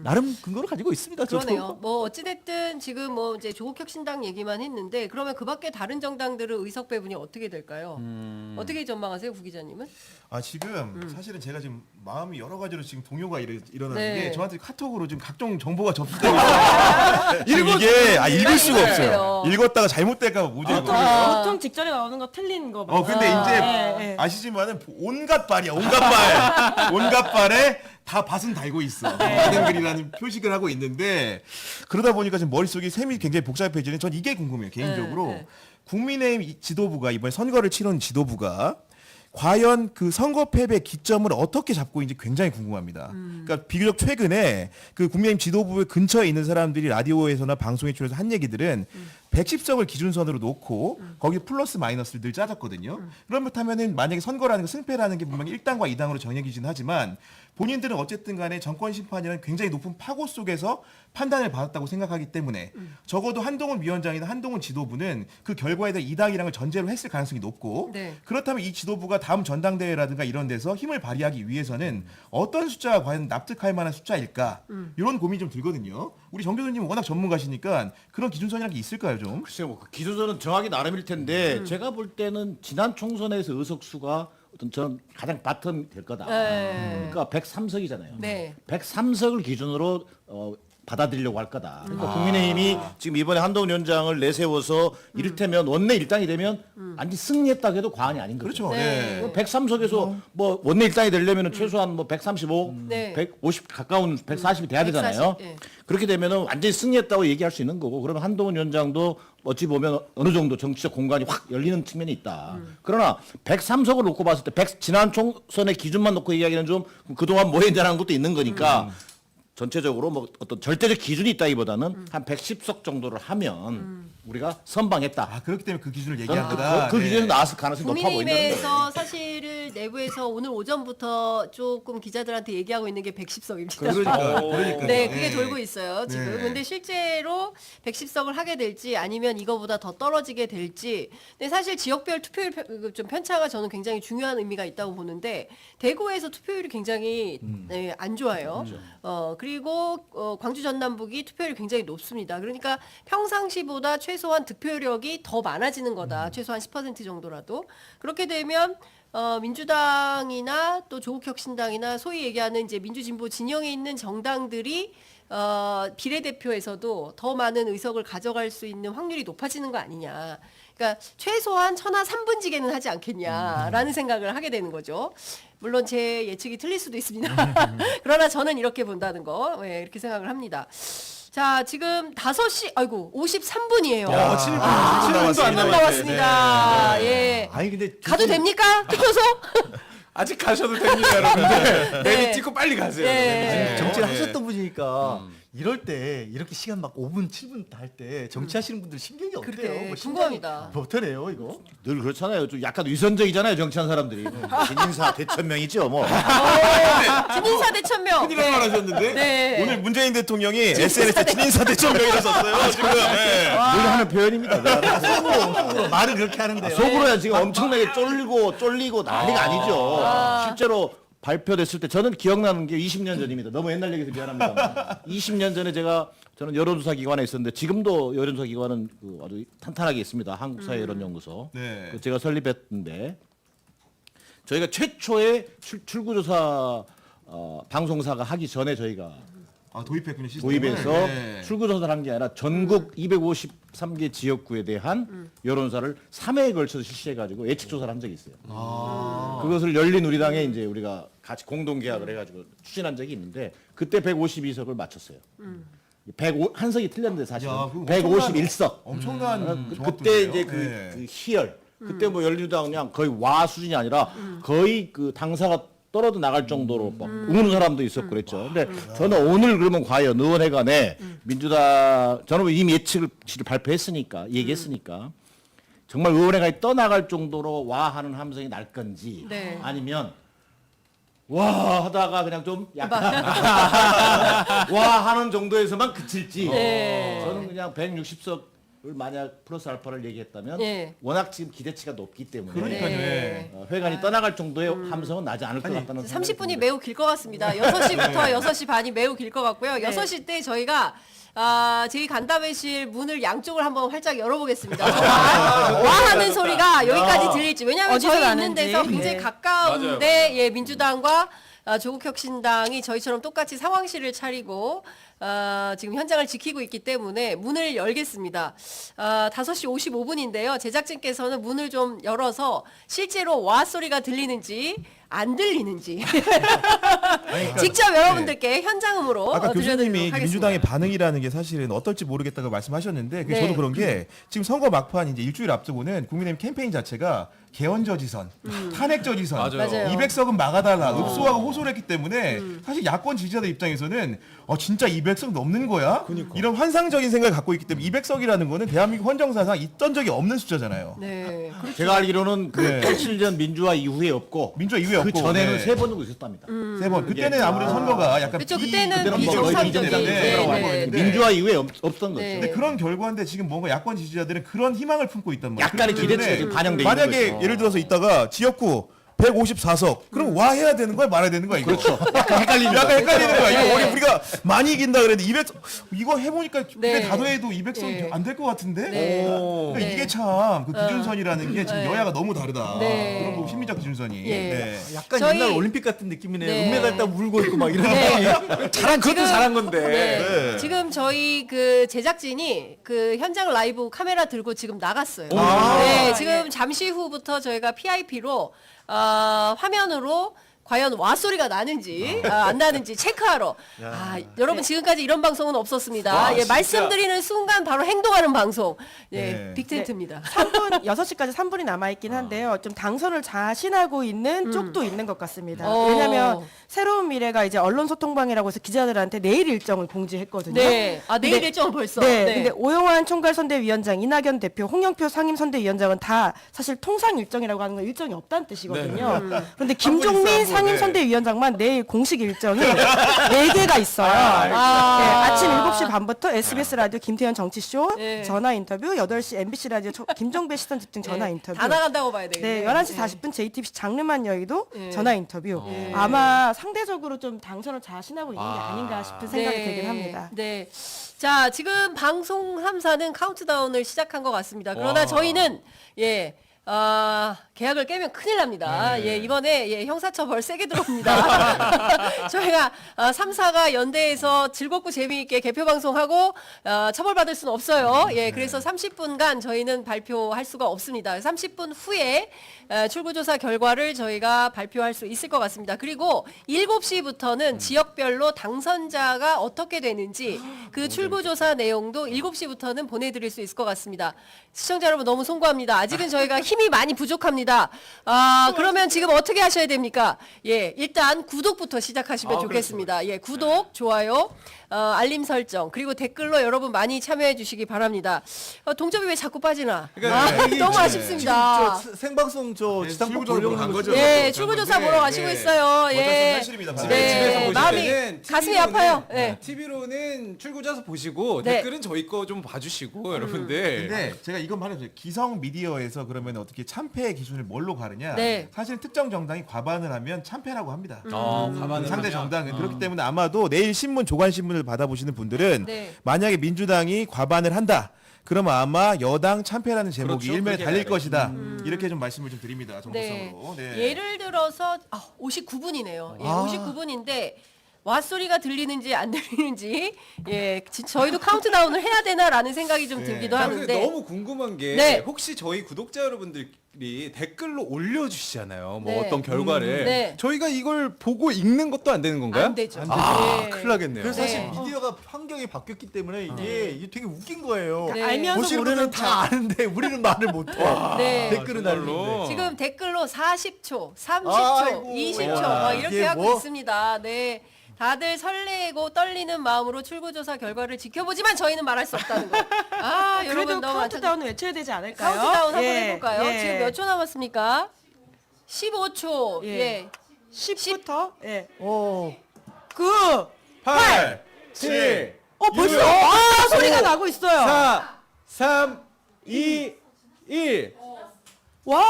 나름 근거를 가지고 있습니다. 저도. 그러네요. 뭐 어찌됐든 지금 뭐 이제 조국혁신당 얘기만 했는데 그러면 그밖에 다른 정당들은 의석 배분이 어떻게 될까요? 어떻게 전망하세요, 부 기자님은? 지금 사실은 제가 지금 마음이 여러 가지로 지금 동요가 일어나는 네. 게 저한테 카톡으로 지금 각종 정보가 접수되고 있어요. 이게 읽을 수가 없어요. 읽었다가 잘못될까 봐 못 읽어요. 보통 직전에 나오는 거 틀린 거. 근데 이제 네. 아시지만은 온갖 발이야, 온갖 발. 온갖 발에 다 밭은 달고 있어. 많은 글이라는 표식을 하고 있는데 그러다 보니까 지금 머릿속이 셈이 굉장히 복잡해지는 전 이게 궁금해요, 개인적으로. 네. 국민의힘 지도부가 이번에 선거를 치른 지도부가 과연 그 선거 패배 기점을 어떻게 잡고 있는지 굉장히 궁금합니다. 그러니까 비교적 최근에 그 국민의힘 지도부 근처에 있는 사람들이 라디오에서나 방송에 출연해서 한 얘기들은 110석을 기준선으로 놓고 거기 플러스 마이너스를 늘 짜졌거든요. 그렇다면은 만약에 선거라는 거 승패라는 게 분명히 1당과 2당으로 정해지긴 하지만 본인들은 어쨌든 간에 정권 심판이라는 굉장히 높은 파고 속에서 판단을 받았다고 생각하기 때문에 적어도 한동훈 위원장이나 한동훈 지도부는 그 결과에 대한 2당이랑을 전제로 했을 가능성이 높고 네. 그렇다면 이 지도부가 다음 전당대회라든가 이런 데서 힘을 발휘하기 위해서는 어떤 숫자가 과연 납득할 만한 숫자일까 이런 고민이 좀 들거든요. 우리 정 교수님은 워낙 전문가시니까 그런 기준선이라는 게 있을까요 좀? 글쎄요, 뭐 그 기준선은 정하기 나름일 텐데 제가 볼 때는 지난 총선에서 의석수가 어떤 저는 가장 바텀 될 거다. 네. 그러니까 103석이잖아요. 네. 103석을 기준으로 받아들이려고 할 거다. 그러니까 국민의힘이 지금 이번에 한동훈 위원장을 내세워서 이를테면 원내 일당이 되면 완전 승리했다고 해도 과언이 아닌 거죠. 그렇죠. 네. 네. 103석에서 뭐 원내 일당이 되려면 최소한 뭐 135, 네. 150 가까운 140이 돼야 되잖아요. 140, 예. 그렇게 되면은 완전히 승리했다고 얘기할 수 있는 거고, 그러면 한동훈 위원장도 어찌 보면 어느 정도 정치적 공간이 확 열리는 측면이 있다. 그러나 103석을 놓고 봤을 때 지난 총선의 기준만 놓고 얘기하기는 좀 그동안 뭐 했냐는 것도 있는 거니까 전체적으로 뭐 어떤 절대적 기준이 있다기보다는 한 110석 정도를 하면 우리가 선방했다. 그렇기 때문에 그 기준을 저는 얘기한 거다. 그 기준에서 나왔을 가능성이 높아 보인다는 거예요. 국민의힘에서 사실을 내부에서 오늘 오전부터 조금 기자들한테 얘기하고 있는 게 110석입니다. 그러니까. 네, 그게 돌고 있어요, 지금. 네. 근데 실제로 110석을 하게 될지 아니면 이거보다 더 떨어지게 될지. 근데 사실 지역별 투표율 좀 편차가 저는 굉장히 중요한 의미가 있다고 보는데 대구에서 투표율이 굉장히 네, 안 좋아요. 그리고 광주 전남북이 투표율이 굉장히 높습니다. 그러니까 평상시보다 최소한 득표력이 더 많아지는 거다. 최소한 10% 정도라도. 그렇게 되면 민주당이나 또 조국혁신당이나 소위 얘기하는 이제 민주진보 진영에 있는 정당들이 비례대표에서도 더 많은 의석을 가져갈 수 있는 확률이 높아지는 거 아니냐. 그러니까 최소한 천하 3분지게는 하지 않겠냐라는 생각을 하게 되는 거죠. 물론 제 예측이 틀릴 수도 있습니다. 그러나 저는 이렇게 본다는 거, 네, 이렇게 생각을 합니다. 자, 지금 5시, 아이고, 53분이에요. 7분도 안 7분 남았습니다. 예. 아니 근데 가도 됩니까? 투표소? 아직 가셔도 됩니다, 여러분. 네. 내리 찍고 빨리 가세요. 네. 정치를 하셨던 분이니까 이럴 때 이렇게 시간 막 5분, 7분 다 할 때 정치하시는 분들 심경이 어때요? 그러게, 뭐 궁금합니다. 뭐 어떠네요, 이거? 늘 그렇잖아요. 좀 약간 위선적이잖아요, 정치하는 사람들이. 신인사 대천명이죠, 뭐. 진인사 대천명. 큰일 날 하셨는데 네. 오늘 문재인 대통령이 SNS에 친인사 대천명이라 썼어요. 지금. 네. 늘 하는 표현입니다. 속으로 말은 그렇게 하는데요. 속으로야 지금 엄청나게 쫄리고 난리가 아니죠. 실제로 발표됐을 때 저는 기억나는 게 20년 전입니다. 너무 옛날 얘기해서 미안합니다. 20년 전에 저는 여론조사 기관에 있었는데 지금도 여론조사 기관은 아주 탄탄하게 있습니다. 한국사회여론연구소. 네. 제가 설립했는데 저희가 최초의 출구조사 방송사가 하기 전에 저희가 도입했군요. 시스템을. 도입해서 네. 출구조사를 한 게 아니라 전국 253개 지역구에 대한 여론조사를 3회에 걸쳐서 실시해가지고 예측조사를 한 적이 있어요. 그것을 열린우리당에 이제 우리가 같이 공동 계약을 해가지고 추진한 적이 있는데 그때 152석을 맞췄어요. 101석이 틀렸는데 사실은 야, 그거 151석. 엄청난 그때 이제 네. 그 희열. 그때 뭐 열린우리당 그냥 거의 와 수준이 아니라 거의 그 당사가 떨어져 나갈 정도로 막 우는 사람도 있었고 그랬죠. 근데 저는 오늘 그러면 과연 의원회관에 민주당 저는 이미 예측을 발표했으니까 얘기했으니까 정말 의원회관이 떠나갈 정도로 와 하는 함성이 날 건지 네. 아니면 와 하다가 그냥 좀 약간 와 하는 정도에서만 그칠지 네. 저는 그냥 160석을 만약 플러스 알파를 얘기했다면 네. 워낙 지금 기대치가 높기 때문에 그러니까요. 네. 회관이 떠나갈 정도의 함성은 나지 않을 것 같다는 30분이 매우 길 것 같습니다. 6시부터 6시 반이 매우 길 것 같고요. 6시 때 저희가 저희 간담회실 문을 양쪽을 한번 활짝 열어보겠습니다. 와 하는 소리가 여기까지 들릴지. 왜냐하면 어디서 저희 나는지. 있는 데서 굉장히 네. 가까운데 예, 민주당과 조국혁신당이 저희처럼 똑같이 상황실을 차리고 지금 현장을 지키고 있기 때문에 문을 열겠습니다. 5시 55분인데요. 제작진께서는 문을 좀 열어서 실제로 와 소리가 들리는지 안 들리는지 직접 여러분들께 현장음으로 아까 교수님이 들려드리도록 하겠습니다. 민주당의 반응이라는 게 사실은 어떨지 모르겠다고 말씀하셨는데 네. 저도 그런 게 지금 선거 막판 이제 일주일 앞두고는 국민의힘 캠페인 자체가 개헌 저지선, 탄핵 저지선, 맞아요. 200석은 막아달라 읍소하고 호소를 했기 때문에 사실 야권 지지자들 입장에서는 진짜 200석 넘는 거야? 이런 환상적인 생각을 갖고 있기 때문에 200석이라는 거는 대한민국 헌정사상 있던 적이 없는 숫자잖아요. 네. 제가 알기로는 그 네. 87년 민주화 이후에 없고 민주화 이후에 그 없고 전에는 네. 3번 정도 있었답니다. 세 번. 그때는 아무래도 선거가 약간 그렇죠. 그때는 그때는 뭐 비정상적인 거의 비정상적인 네, 네, 네. 네. 민주화 이후에 없던 거죠. 네. 근데 그런 결과인데 지금 뭔가 야권 지지자들은 그런 희망을 품고 있단 말이에요. 약간의 그렇기 기대치가 때문에 지금 반영돼 있는 만약에 거죠. 예를 들어서 있다가 지역구 154석 그럼 와 해야 되는 거야 말아야 되는 거야 이거. 그렇죠. 약간 헷갈리는 약간 헷갈리는 거야. 네. 이거 우리가 많이 이긴다 그랬는데 200 이거 해보니까 네. 입에 다도해도 200석이 네. 안 될 것 같은데. 네. 그러니까 네. 이게 참 그 기준선이라는 게 지금 네. 여야가 너무 다르다. 네. 그런 거 심리적 기준선이. 예. 네. 약간 저희- 옛날 올림픽 같은 느낌이네요. 네. 은메달 따 울고 있고 막 이런 네. 잘한 그것도 지금- 잘한 건데. 네. 네. 지금 저희 그 제작진이 그 현장 라이브 카메라 들고 지금 나갔어요. 아. 네, 지금 잠시 후부터 저희가 PIP로 화면으로 과연 와 소리가 나는지 안 나는지 체크하러. 여러분 지금까지 이런 방송은 없었습니다. 와, 예, 진짜. 말씀드리는 순간 바로 행동하는 방송. 예, 네. 빅텐트입니다. 3분 6시까지 3분이 남아 있긴 한데요. 좀 당선을 자신하고 있는 쪽도 있는 것 같습니다. 어. 왜냐하면 새로운 미래가 이제 언론소통방이라고 해서 기자들한테 내일 일정을 공지했거든요. 네. 내일 근데- 일정은 벌써. 네, 근데 오영환 총괄선대위원장, 이낙연 대표, 홍영표 상임선대위원장은 다 사실 통상 일정이라고 하는 건 일정이 없다는 뜻이거든요. 그런데 김종민 상임선대위원장만 내일 공식 일정이 4개가 있어요. 아침 7시 반부터 SBS 라디오 김태현 정치쇼 네. 전화 인터뷰, 8시 MBC 라디오 김종배 시선 집중 전화 인터뷰. 다 나간다고 봐야 되겠네요. 네, 11시 40분 JTBC 장르만 여의도 네. 전화 인터뷰. 아마 상대적으로 좀 당선을 자신하고 있는 게 아닌가 싶은 생각이 들긴 합니다. 네. 자, 지금 방송 3사는 카운트다운을 시작한 것 같습니다. 그러나 저희는 계약을 깨면 큰일 납니다. 예, 이번에 형사처벌 세게 들어옵니다. 저희가 3사가 연대해서 즐겁고 재미있게 개표 방송하고 처벌받을 수는 없어요. 예, 그래서 30분간 저희는 발표할 수가 없습니다. 30분 후에 출구조사 결과를 저희가 발표할 수 있을 것 같습니다. 그리고 7시부터는 지역별로 당선자가 어떻게 되는지 그 출구조사 내용도 7시부터는 보내드릴 수 있을 것 같습니다. 시청자 여러분 너무 송구합니다. 아직은 저희가 힘이 많이 부족합니다. 좋습니다. 그러면 지금 어떻게 하셔야 됩니까? 예, 일단 구독부터 시작하시면 좋겠습니다. 예, 구독, 좋아요, 알림 설정, 그리고 댓글로 여러분 많이 참여해 주시기 바랍니다. 동접이 왜 자꾸 빠지나? 너무 아쉽습니다. 지금 저 생방송 저 지상파 출구조사 보러 보려고 간 거죠. 예, 출구조사 보러 가시고 있어요. 예. 현실입니다. 네, 집에서 보실 마음이 때는 가슴이 아파요. 예. TV로는 출구자서 보시고 네. 댓글은 저희 거 좀 봐주시고 여러분들. 근데 제가 이건 말해줘요. 기성 미디어에서 그러면 어떻게 참패 기준을 뭘로 가느냐? 네. 사실 특정 정당이 과반을 하면 참패라고 합니다. 가만히 상대 정당은 그렇기 때문에 아마도 내일 신문 조간 신문을 받아보시는 분들은 네. 만약에 민주당이 과반을 한다. 그러면 아마 여당 참패라는 제목이 그렇죠. 일면에 그렇게 달릴 가야죠. 것이다. 이렇게 좀 말씀을 좀 드립니다. 네. 정보성으로. 네. 예를 들어서 59분이네요. 예, 아. 59분인데 왓소리가 들리는지 안 들리는지 예, 저희도 카운트다운을 해야 되나라는 생각이 좀 들기도 자, 근데 하는데 너무 궁금한 게 네. 혹시 저희 구독자 여러분들이 댓글로 올려주시잖아요. 뭐 네. 어떤 결과를 네. 저희가 이걸 보고 읽는 것도 안 되는 건가요? 안 되죠. 예. 큰일 나겠네요. 그래서 사실 네. 미디어가 환경이 바뀌었기 때문에 이게 되게 웃긴 거예요. 네. 알면서 보시는 모르는 분은 다 아는데 우리는 말을 못해. 네. 댓글은 달리는데. 지금 댓글로 40초, 30초, 아이고. 20초 와, 이렇게 이게 하고 뭐? 있습니다. 네. 다들 설레고 떨리는 마음으로 출구조사 결과를 지켜보지만 저희는 말할 수 없다는 거. 그래도 여러분 너무 카운트다운을 외쳐야 되지 않을까요? 카운트다운 한번 예, 해볼까요? 예. 지금 몇 초 남았습니까? 15초. 예. 예. 10부터 예. 어. 9 8, 7, 벌써 소리가 나고 있어요. 4, 3, 2, 1. 와!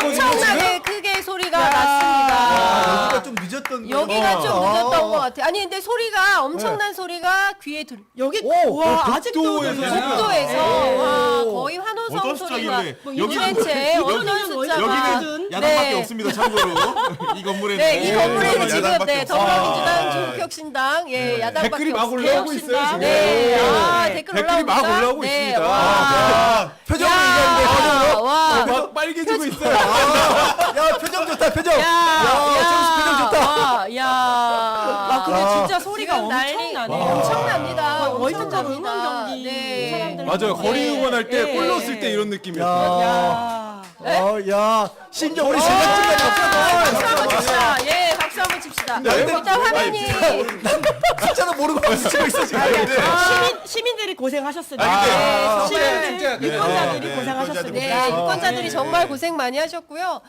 엄청나게 크게 소리가 났습니다. 여기가 좀 늦었던 거. 여기가 좀 늦었던 것 같아요. 아니 근데 소리가 엄청난 소리가 귀에 들. 여기 오, 와 그 아직도 복도에서 들려요. 복도에서 와, 거의 환호성 어떤 소리가 숫자길래? 뭐 여기는 도대체 어떤 여기는 숫자가 여기는 야당밖에 네. 없습니다. 참고로 이 건물에는 네, 이 건물에는 지금 야당밖에 네, 없어요. 더불어민주당, 조국혁신당, 예, 야당밖에 댓글이 막 없어요. 올라오고 있어요, 지금. 네, 댓글 댓글이 막 올라옵니다. 올라오고 네, 있습니다. 와, 표정을 와, 막 빨개지고 있어요. 야, 표정 좋다. 표정. 정신 표정 좋다. 야, 근데 진짜 소리가 지금 난리 엄청나네요. 엄청납니다. 월드컵 응원 엄청납니다. 경기 네. 사람들 맞아요. 거리 네. 응원할 때 네. 골 넣었을 때 이런 느낌이었어요. 야. 야, 심지어 우리 제작진까지 박수 없어. 한번 칩시다. 예, 박수 한번 칩시다. 네. 일단 화면이 숫자도 모르고 박수 치고 있어 지금. 시민들이 고생하셨습니다. 네, 정말 시민들 유권자들이 네, 고생하셨습니다. 네, 유권자들이 정말 고생 많이 하셨고요.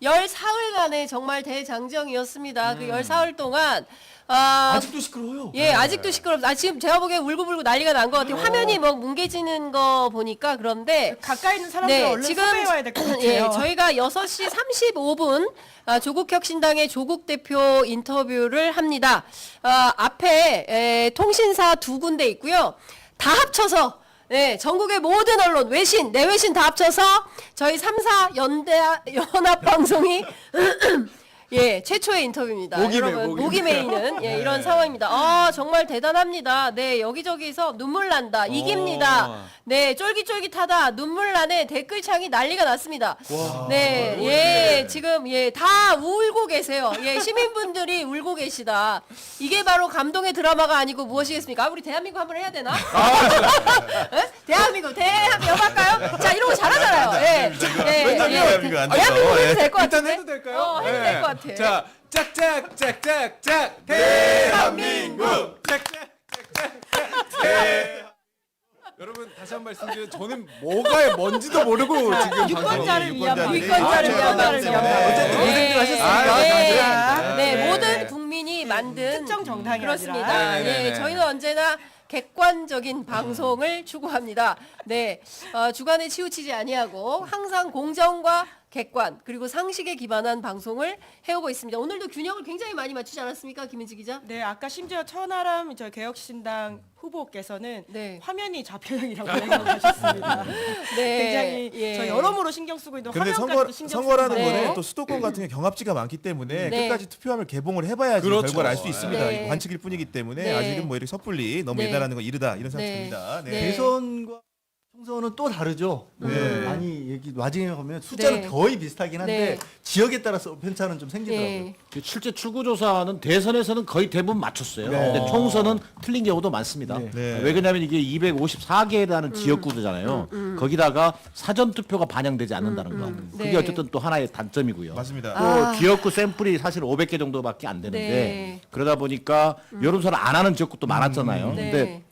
14일간의 정말 대장정이었습니다. 그 14일 동안 아직도 시끄러워요. 예, 아직도 시끄럽다. 지금 제가 보기엔 울고불고 난리가 난 것 같아요. 화면이 뭐 뭉개지는 거 보니까 그런데 가까이 있는 사람들 네, 얼른 섭외해와야 될 것 같아요. 예, 저희가 6시 35분 조국혁신당의 조국 대표 인터뷰를 합니다. 앞에 통신사 2군데 있고요. 다 합쳐서 네, 전국의 모든 언론, 외신, 내외신 다 합쳐서 저희 3사 연합 방송이 예, 최초의 인터뷰입니다. 여러분, 목이 메이는 예, 이런 상황입니다. 정말 대단합니다. 네, 여기저기서 눈물 난다. 이깁니다. 네, 쫄깃쫄깃하다. 눈물 나네. 댓글창이 난리가 났습니다. 네, 예, 지금 예, 다 울고 계세요. 예, 시민분들이 울고 계시다. 이게 바로 감동의 드라마가 아니고 무엇이겠습니까? 우리 대한민국 한번 해야 되나? 대한민국 할까요? 자, 이런 거 잘하잖아요. 예, 맨날 대한민국 안 되죠. 대한민국 해도 될 것 같은데. 일단 해도 될까요? 해도 될 것 같아. 자, 짝짝짝짝짝 대한민국 짝짝짝짝 여러분 다시 한 번 말씀드리면 저는 뭐가 뭔지도 모르고 지금 유권자를 위한 유권자들이 유권자를 아, 위한 때문에. 방송. 어쨌든 고생들 하셨습니다. 네, 감사합니다. 네, 네. 모든 국민이 만든 특정 정당이 그렇습니다. 아니라. 네, 저희는 언제나 객관적인 방송을 추구합니다. 네, 주관에 치우치지 아니하고 항상 공정과 객관 그리고 상식에 기반한 방송을 해오고 있습니다. 오늘도 균형을 굉장히 많이 맞추지 않았습니까, 김은지 기자? 네, 아까 심지어 천하람 저 개혁신당 후보께서는 네. 화면이 좌표형이라고 얘기하셨습니다. 네, 굉장히 예. 저 여러모로 신경 쓰고 있는 근데 화면까지도 신경 쓰고 선거라는 네. 거는 또 수도권 같은 게 경합지가 많기 때문에 네. 끝까지 투표함을 개봉을 해봐야지 그렇죠. 결과를 알 수 있습니다. 네. 이거 관측일 뿐이기 때문에 네. 아직은 뭐 이렇게 섣불리 너무 네. 예단하는 건 이르다 이런 생각 네. 듭니다. 네. 네. 대선과 총선은 또 다르죠. 네. 많이 얘기 나중에 보면 숫자는 네. 거의 비슷하긴 한데 네. 지역에 따라서 편차는 좀 생기더라고요. 예. 실제 출구조사는 대선에서는 거의 대부분 맞췄어요. 네. 근데 총선은 틀린 경우도 많습니다. 네. 네. 왜 그러냐면 이게 254개라는 지역구잖아요. 거기다가 사전투표가 반영되지 않는다는 거. 그게 네. 어쨌든 또 하나의 단점이고요. 맞습니다. 또 지역구 샘플이 사실 500개 정도밖에 안 되는데 네. 그러다 보니까 여론조사를 안 하는 지역구도 많았잖아요. 네. 근데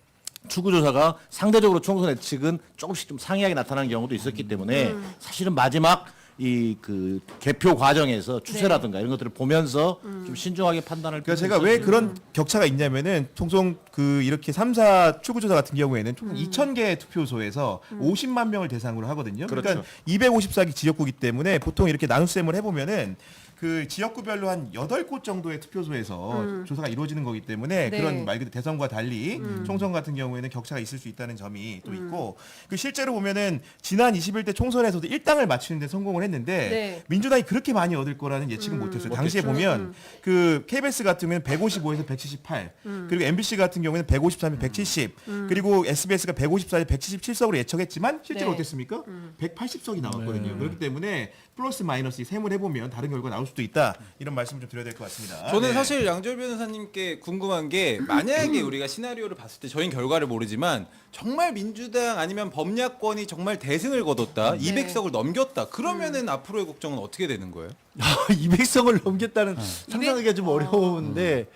출구조사가 상대적으로 총선 예측은 조금씩 좀 상이하게 나타나는 경우도 있었기 때문에 사실은 마지막 이 그 개표 과정에서 추세라든가 이런 것들을 보면서 좀 신중하게 판단을. 그러니까 제가 왜 그런 격차가 있냐면은 통송 그 이렇게 3사 출구조사 같은 경우에는 총 2,000개 투표소에서 50만 명을 대상으로 하거든요. 그러니까 그렇죠. 254기 지역구기 때문에 보통 이렇게 나눗셈을 해보면은 그 지역구별로 한 8곳 정도의 투표소에서 조사가 이루어지는 거기 때문에 네. 그런 말 그대로 대선과 달리 총선 같은 경우에는 격차가 있을 수 있다는 점이 또 있고 그 실제로 보면은 지난 21대 총선에서도 1당을 맞추는 데 성공을 했는데 네. 민주당이 그렇게 많이 얻을 거라는 예측은 못했어요. 당시에 보면 그 KBS 같은 경우에는 155에서 178 그리고 MBC 같은 경우에는 153에서 170 그리고 SBS가 154에서 177석으로 예측했지만 실제로 네. 어땠습니까? 180석이 나왔거든요. 그렇기 때문에 플러스 마이너스 셈을 해보면 다른 결과가 나올 수도 있다. 이런 말씀을 좀 드려야 될 것 같습니다. 저는 네. 사실 양절 변호사님께 궁금한 게 만약에 우리가 시나리오를 봤을 때 저희는 결과를 모르지만 정말 민주당 아니면 범야권이 정말 대승을 거뒀다. 200석을 넘겼다. 그러면은 앞으로의 국정은 어떻게 되는 거예요? 200석을 넘겼다는 상상하기가 좀 어려운데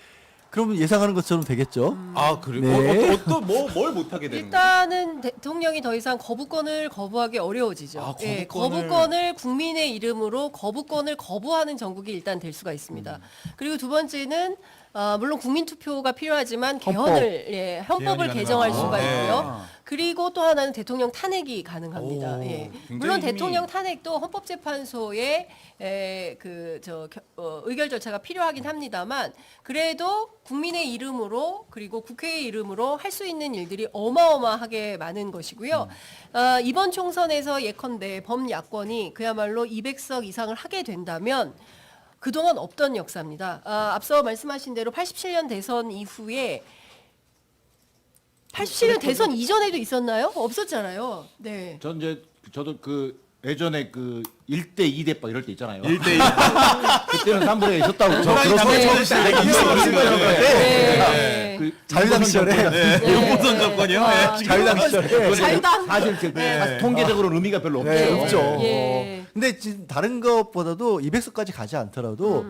그러면 예상하는 것처럼 되겠죠. 아, 그래요? 네. 뭘 못하게 되는 거예요? 일단은 대통령이 더 이상 거부권을 거부하기 어려워지죠. 아, 예, 거부권을. 거부권을 국민의 이름으로 거부권을 거부하는 정국이 일단 될 수가 있습니다. 그리고 두 번째는 물론 국민 투표가 필요하지만 헌법을 개헌이 개정할 가능하고. 수가 네. 있고요. 그리고 또 하나는 대통령 탄핵이 가능합니다. 오, 예. 굉장히 물론 힘이- 대통령 탄핵도 헌법재판소의 의결 절차가 필요하긴 합니다만 그래도 국민의 이름으로 그리고 국회의 이름으로 할 수 있는 일들이 어마어마하게 많은 것이고요. 이번 총선에서 예컨대 범야권이 그야말로 200석 이상을 하게 된다면 그동안 없던 역사입니다. 앞서 말씀하신 대로 87년 대선 이후에 87년 대선 이전에도 있었나요? 없었잖아요. 네. 저도 그 예전에 그 1대 2대 막 이럴 때 있잖아요. 1대1 그때는 삼부에 있었다고. 저 그런 그런 네. 그 자유당 시절에 용보선 정권이요. 네. 자유당 시절에 자유당. 사실 통계적으로 의미가 별로 없어요. 네, 없죠. 예. 근데 지금 다른 것보다도 200석까지 가지 않더라도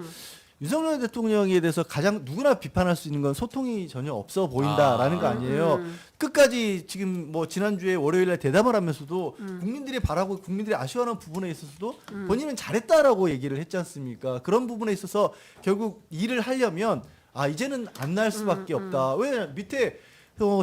윤석열 대통령에 대해서 가장 누구나 비판할 수 있는 건 소통이 전혀 없어 보인다라는 거 아니에요. 끝까지 지금 뭐 지난주에 월요일에 대담을 하면서도 국민들이 바라고 국민들이 아쉬워하는 부분에 있어서도 본인은 잘했다라고 얘기를 했지 않습니까? 그런 부분에 있어서 결국 일을 하려면 이제는 안 날 수밖에 없다. 왜 밑에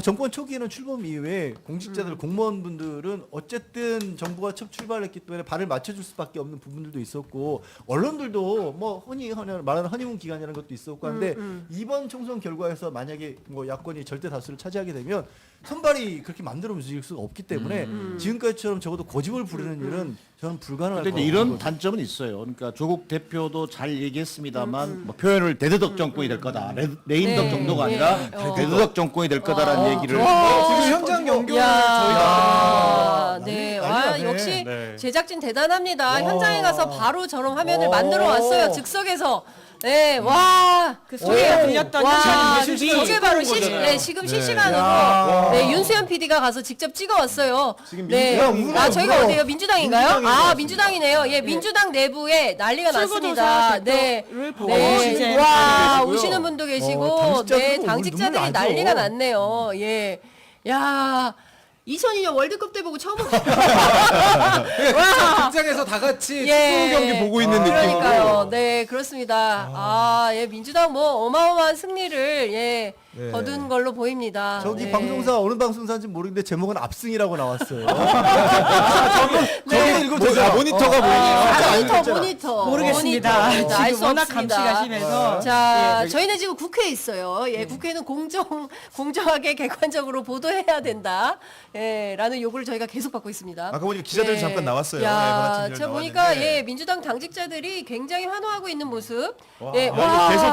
정권 초기에는 출범 이후에 공직자들 공무원분들은 어쨌든 정부가 첫 출발했기 때문에 발을 맞춰줄 수밖에 없는 부분들도 있었고 언론들도 뭐 흔히 말하는 허니문 기간이라는 것도 있었고 한데 이번 총선 결과에서 만약에 뭐 야권이 절대 다수를 차지하게 되면 선발이 그렇게 만들어 움직일 수가 없기 때문에 지금까지처럼 적어도 고집을 부리는 일은 저는 불가능할 것 근데 같아요. 이런 단점은 있어요. 그러니까 조국 대표도 잘 얘기했습니다.만 뭐 표현을 대대덕 정권이 될 거다. 레임덕 네. 정도가 아니라 네. 대대덕 정권이 될 거다라는 얘기를. 지금 현장 연결을 야, 저희가 네. 난리 나네. 역시 네. 제작진 대단합니다. 현장에 가서 바로 저런 화면을 만들어 왔어요. 즉석에서. 네, 와. 소리가 들렸던 와, 현장 저게 모습이 바로 거잖아요. 지금 실시간으로 네, 윤수연 PD가 가서 직접 찍어 왔어요. 네. 저희가 어디예요? 민주당인가요? 민주당이네요. 예, 민주당 내부에 난리가 났습니다. 네. 보고 네. 이제 와, 계시고요. 오시는 분도 계시고 당직자들도 네, 오늘 당직자들이 눈물 나죠. 난리가 났네요. 예. 야. 2002년 월드컵 때 보고 처음 극장에서 다 같이 예. 축구 경기 보고 있는 느낌으로. 그러니까요. 네, 그렇습니다. 예, 민주당 뭐 어마어마한 승리를 네. 거둔 걸로 보입니다. 저기 네. 방송사 어느 방송사인지 모르겠는데 제목은 압승이라고 나왔어요. 네. 모니터가 보이네요. 모니터. 모르겠습니다. 모니터. 알 지금 수 워낙 없습니다. 감시가 심해서. 자, 저희는 지금 국회에 있어요. 예, 국회는 공정하게 객관적으로 보도해야 된다. 예, 라는 요구를 저희가 계속 받고 있습니다. 아까 보니까 기자들 잠깐 나왔어요. 네, 야, 만화TV를 제가 보니까 나왔는데. 예, 민주당 당직자들이 굉장히 환호하고 있는 모습. 와, 예,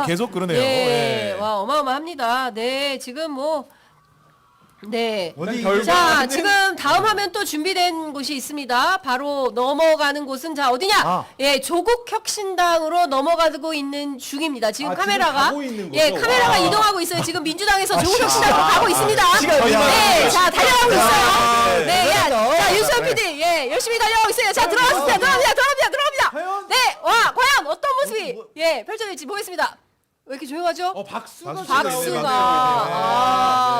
계속 그러네요. 예, 예. 와, 어마어마합니다. 네, 지금 뭐 네. 어디 자, 지금 다음 화면 또 준비된 곳이 있습니다. 바로 넘어가는 곳은 자 어디냐? 아. 예, 조국혁신당으로 넘어가고 있는 중입니다. 지금 카메라가 가고 있는 예, 거죠? 카메라가 이동하고 있어요. 지금 민주당에서 조국혁신당으로 가고 있습니다. 시간이 네, 자 달려가고 있어요. 네, 야, 그렇죠. 자 윤수현 PD, 예, 열심히 달려가고 있어요. 자 들어갑니다. 네, 와, 과연 어떤 모습이 예 펼쳐질지 보겠습니다. 왜 이렇게 조용하죠? 박수가 박수가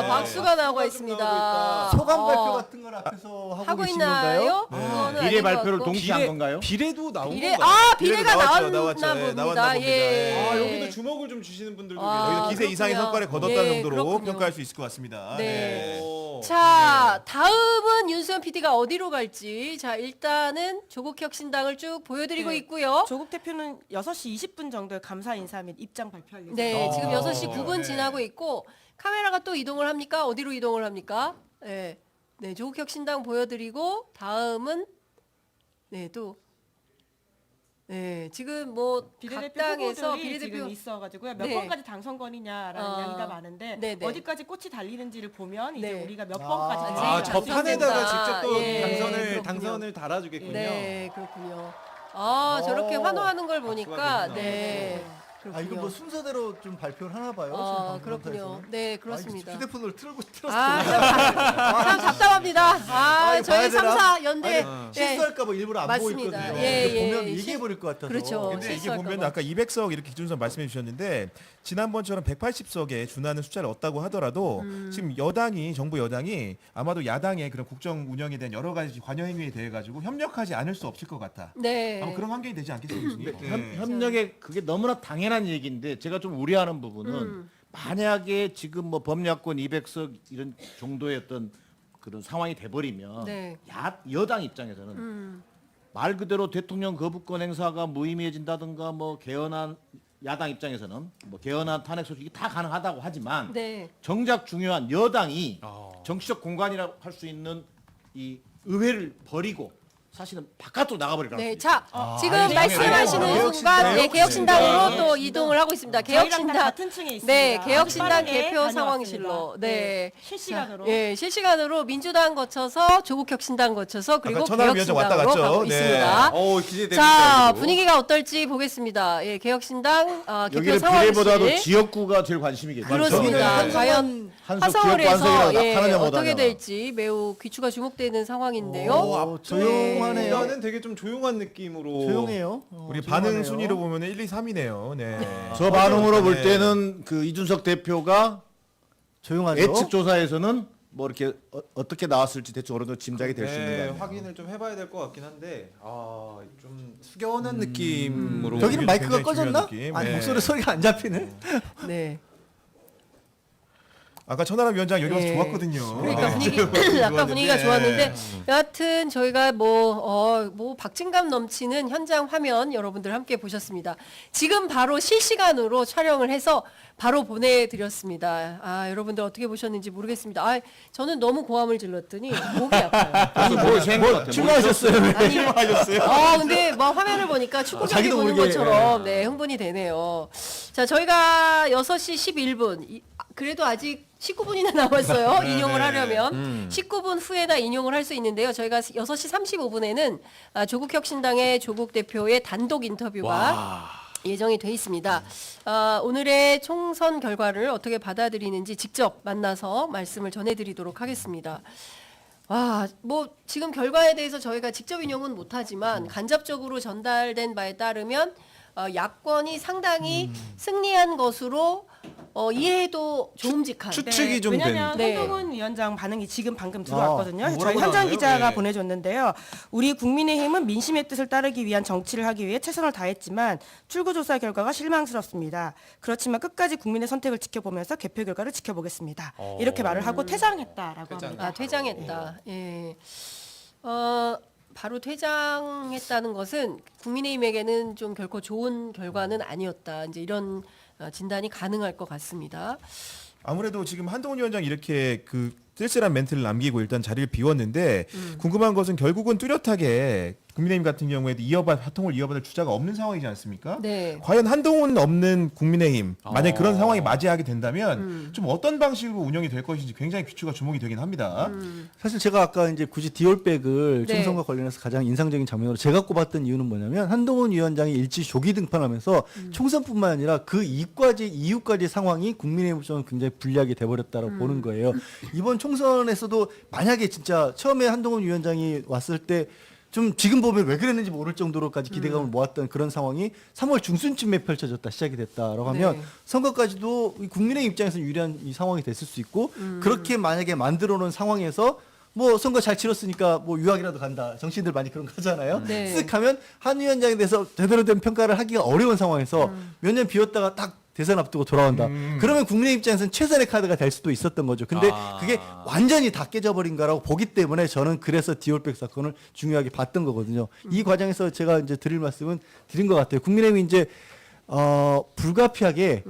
박수가 나오고 있습니다. 소감 발표 어, 같은 걸 앞에서 하고 하고 계신 건가요? 있나요? 그거는 비례 아닌 것 발표를 같고. 동시에 한 건가요? 비례도 나온 비례 건가요? 비례가 나왔죠, 나왔나 나왔죠. 예, 봅니다. 나왔나 봅니다. 예. 여기도 주목을 좀 주시는 분들도 아, 계세요. 여기서 기세 이상의 그렇군요. 성과를 거뒀다는 예, 정도로 그렇군요. 평가할 수 있을 것 같습니다. 네. 오. 자, 다음은 윤수현 PD가 어디로 갈지. 자, 일단은 조국혁신당을 쭉 보여드리고 네. 있고요. 조국 대표는 6시 20분 정도에 감사 인사 및 입장 발표할 예정입니다. 네, 지금 6시 9분 네. 지나고 있고 카메라가 또 이동을 합니까? 어디로 이동을 합니까? 네, 네, 조국혁신당 보여드리고 다음은 네, 또 네, 지금 뭐 각 비례대표 당에서 후보들이 비례대표 지금 있어가지고요. 몇 네. 번까지 당선권이냐라는 이야기가 많은데 네네. 어디까지 꽃이 달리는지를 보면 이제 네. 우리가 몇 번까지 아, 네, 저 판에다가 당선된다. 직접 또 예, 그렇군요. 당선을 달아주겠군요. 네, 그렇군요. 아, 저렇게 환호하는 걸 보니까 박수가 네. 아 그렇군요. 이거 뭐 순서대로 좀 발표를 하나 봐요. 아, 지금 그렇군요. 방송사에서는. 네, 아, 그렇습니다. 이거 휴대폰으로 틀었어. 아, 참 답답합니다. 아, 이거 저희 봐야 되나? 3사 연대. 아니, 실수할까봐 일부러 안 맞습니다. 보고 있거든요. 예, 예. 보면 얘기해버릴 것 같아서. 그렇죠. 근데 이게 실수할까 보면 봐. 아까 200석 이렇게 기준선 말씀해 주셨는데 지난번처럼 180석에 준하는 숫자를 얻다고 하더라도 지금 여당이 정부 여당이 아마도 야당의 그런 국정 운영에 대한 여러 가지 관여 행위에 대해 가지고 협력하지 않을 수 없을 것 같다. 네. 아마 그런 환경이 되지 않겠습니까? 교수님? 협력에 그게 너무나 당연한 얘기인데 제가 좀 우려하는 부분은 만약에 지금 뭐 범야권 200석 이런 정도의 어떤 그런 상황이 돼버리면 네. 여당 입장에서는 말 그대로 대통령 거부권 행사가 무의미해진다든가 뭐 개헌안 야당 입장에서는 뭐 개헌안 탄핵 소식이 다 가능하다고 하지만 네. 정작 중요한 여당이 정치적 공간이라고 할 수 있는 이 의회를 버리고 사실은 바깥으로 나가버리라고. 네, 자, 지금 아니, 말씀하시는 개혁신당. 순간 네, 개혁신당으로 네. 또 이동을 하고 있습니다. 저희랑 다 개혁신당 같은 층에 있습니다. 네, 개혁신당 빠르게 개표 다녀왔습니다. 상황실로 네. 실시간으로. 자, 예, 실시간으로 민주당 거쳐서 조국혁신당 거쳐서 그리고 아까 천하람 위원장 왔다 개혁신당으로 갔죠? 가고 네. 있습니다. 기대됩니다. 자, 이거. 분위기가 어떨지 보겠습니다. 예, 개혁신당 개표 여기는 상황실. 비례보다도 지역구가 제일 관심이겠죠. 그렇습니다. 네. 과연 한석 지역구 화서울에서 한석이라고 예, 나타나냐 어떻게 못하냐. 될지 매우 귀추가 주목되는 상황인데요. 오, 조용하네요. 일단은 되게 좀 조용한 느낌으로. 조용해요. 우리 조용하네요. 반응 순위로 보면 1, 2, 3이네요. 네. 저 반응으로 볼 네. 때는 그 이준석 대표가 조용하죠. 예측 조사에서는 뭐 이렇게 어떻게 나왔을지 대충 어느 정도 짐작이 될 수 있는 거 네, 아니에요. 확인을 좀 해봐야 될 것 같긴 한데 좀 숙연한 느낌으로. 저기는 마이크가 굉장히 중요한 꺼졌나? 느낌. 아니 네. 목소리 소리가 안 잡히네. 네. 아까 천하람 위원장 여기 와서 예. 좋았거든요. 그러니까 네. 분위기 아까 분위기가 좋았는데 여하튼 저희가 뭐 박진감 넘치는 현장 화면 여러분들 함께 보셨습니다. 지금 바로 실시간으로 촬영을 해서 바로 보내드렸습니다. 아 여러분들 어떻게 보셨는지 모르겠습니다. 아 저는 너무 고함을 질렀더니 목이 아파요. 뭐 출마하셨어요? 아니, 근데 뭐 화면을 보니까 축구 경기 자기도 보는 모르게, 것처럼 네, 흥분이 되네요. 자, 저희가 6시 11분 그래도 아직 19분이나 남았어요. 인용을 하려면 19분 후에나 인용을 할 수 있는데요. 저희가 6시 35분에는 조국혁신당의 조국 대표의 단독 인터뷰가 예정이 돼 있습니다. 오늘의 총선 결과를 어떻게 받아들이는지 직접 만나서 말씀을 전해드리도록 하겠습니다. 와, 뭐 지금 결과에 대해서 저희가 직접 인용은 못하지만 간접적으로 전달된 바에 따르면 야권이 상당히 승리한 것으로 이해해도 좋음직한. 추측이 좀 왜냐하면 네. 한동훈 위원장 반응이 지금 방금 들어왔거든요. 저희 뭐라고 현장 나왔나요? 기자가 네. 보내줬는데요. 우리 국민의힘은 민심의 뜻을 따르기 위한 정치를 하기 위해 최선을 다했지만 출구조사 결과가 실망스럽습니다. 그렇지만 끝까지 국민의 선택을 지켜보면서 개표 결과를 지켜보겠습니다. 이렇게 말을 하고 퇴장했다라고 합니다. 퇴장했다. 예. 바로 퇴장했다는 것은 국민의힘에게는 좀 결코 좋은 결과는 아니었다. 이제 이런 진단이 가능할 것 같습니다. 아무래도 지금 한동훈 위원장 이렇게 그 쓸쓸한 멘트를 남기고 일단 자리를 비웠는데 궁금한 것은 결국은 뚜렷하게 국민의힘 같은 경우에도 화통을 이어받을 주자가 없는 상황이지 않습니까? 네. 과연 한동훈 없는 국민의힘 만약 그런 상황이 맞이하게 된다면 좀 어떤 방식으로 운영이 될 것인지 굉장히 귀추가 주목이 되긴 합니다. 사실 제가 아까 이제 굳이 디올백을 네. 총선과 관련해서 가장 인상적인 장면으로 제가 꼽았던 이유는 뭐냐면 한동훈 위원장이 일찍 조기 등판하면서 총선뿐만 아니라 그 이후까지 상황이 국민의힘으로서는 굉장히 불리하게 돼버렸다고 보는 거예요. 이번 총선에서도 만약에 진짜 처음에 한동훈 위원장이 왔을 때 좀 지금 보면 왜 그랬는지 모를 정도로까지 기대감을 모았던 그런 상황이 3월 중순쯤에 펼쳐졌다 시작이 됐다라고 하면 네. 선거까지도 이 국민의힘 입장에서 유리한 이 상황이 됐을 수 있고 그렇게 만약에 만들어 놓은 상황에서 뭐 선거 잘 치렀으니까 뭐 유학이라도 간다. 정치인들 많이 그런 거 하잖아요. 네. 쓱 하면 한 위원장에 대해서 제대로 된 평가를 하기가 어려운 상황에서 몇 년 비웠다가 딱 대선 앞두고 돌아온다. 그러면 국민의 입장에서는 최선의 카드가 될 수도 있었던 거죠. 근데 그게 완전히 다 깨져버린 거라고 보기 때문에 저는 그래서 디올백 사건을 중요하게 봤던 거거든요. 이 과정에서 제가 이제 드릴 말씀은 드린 것 같아요. 국민의힘이 이제 불가피하게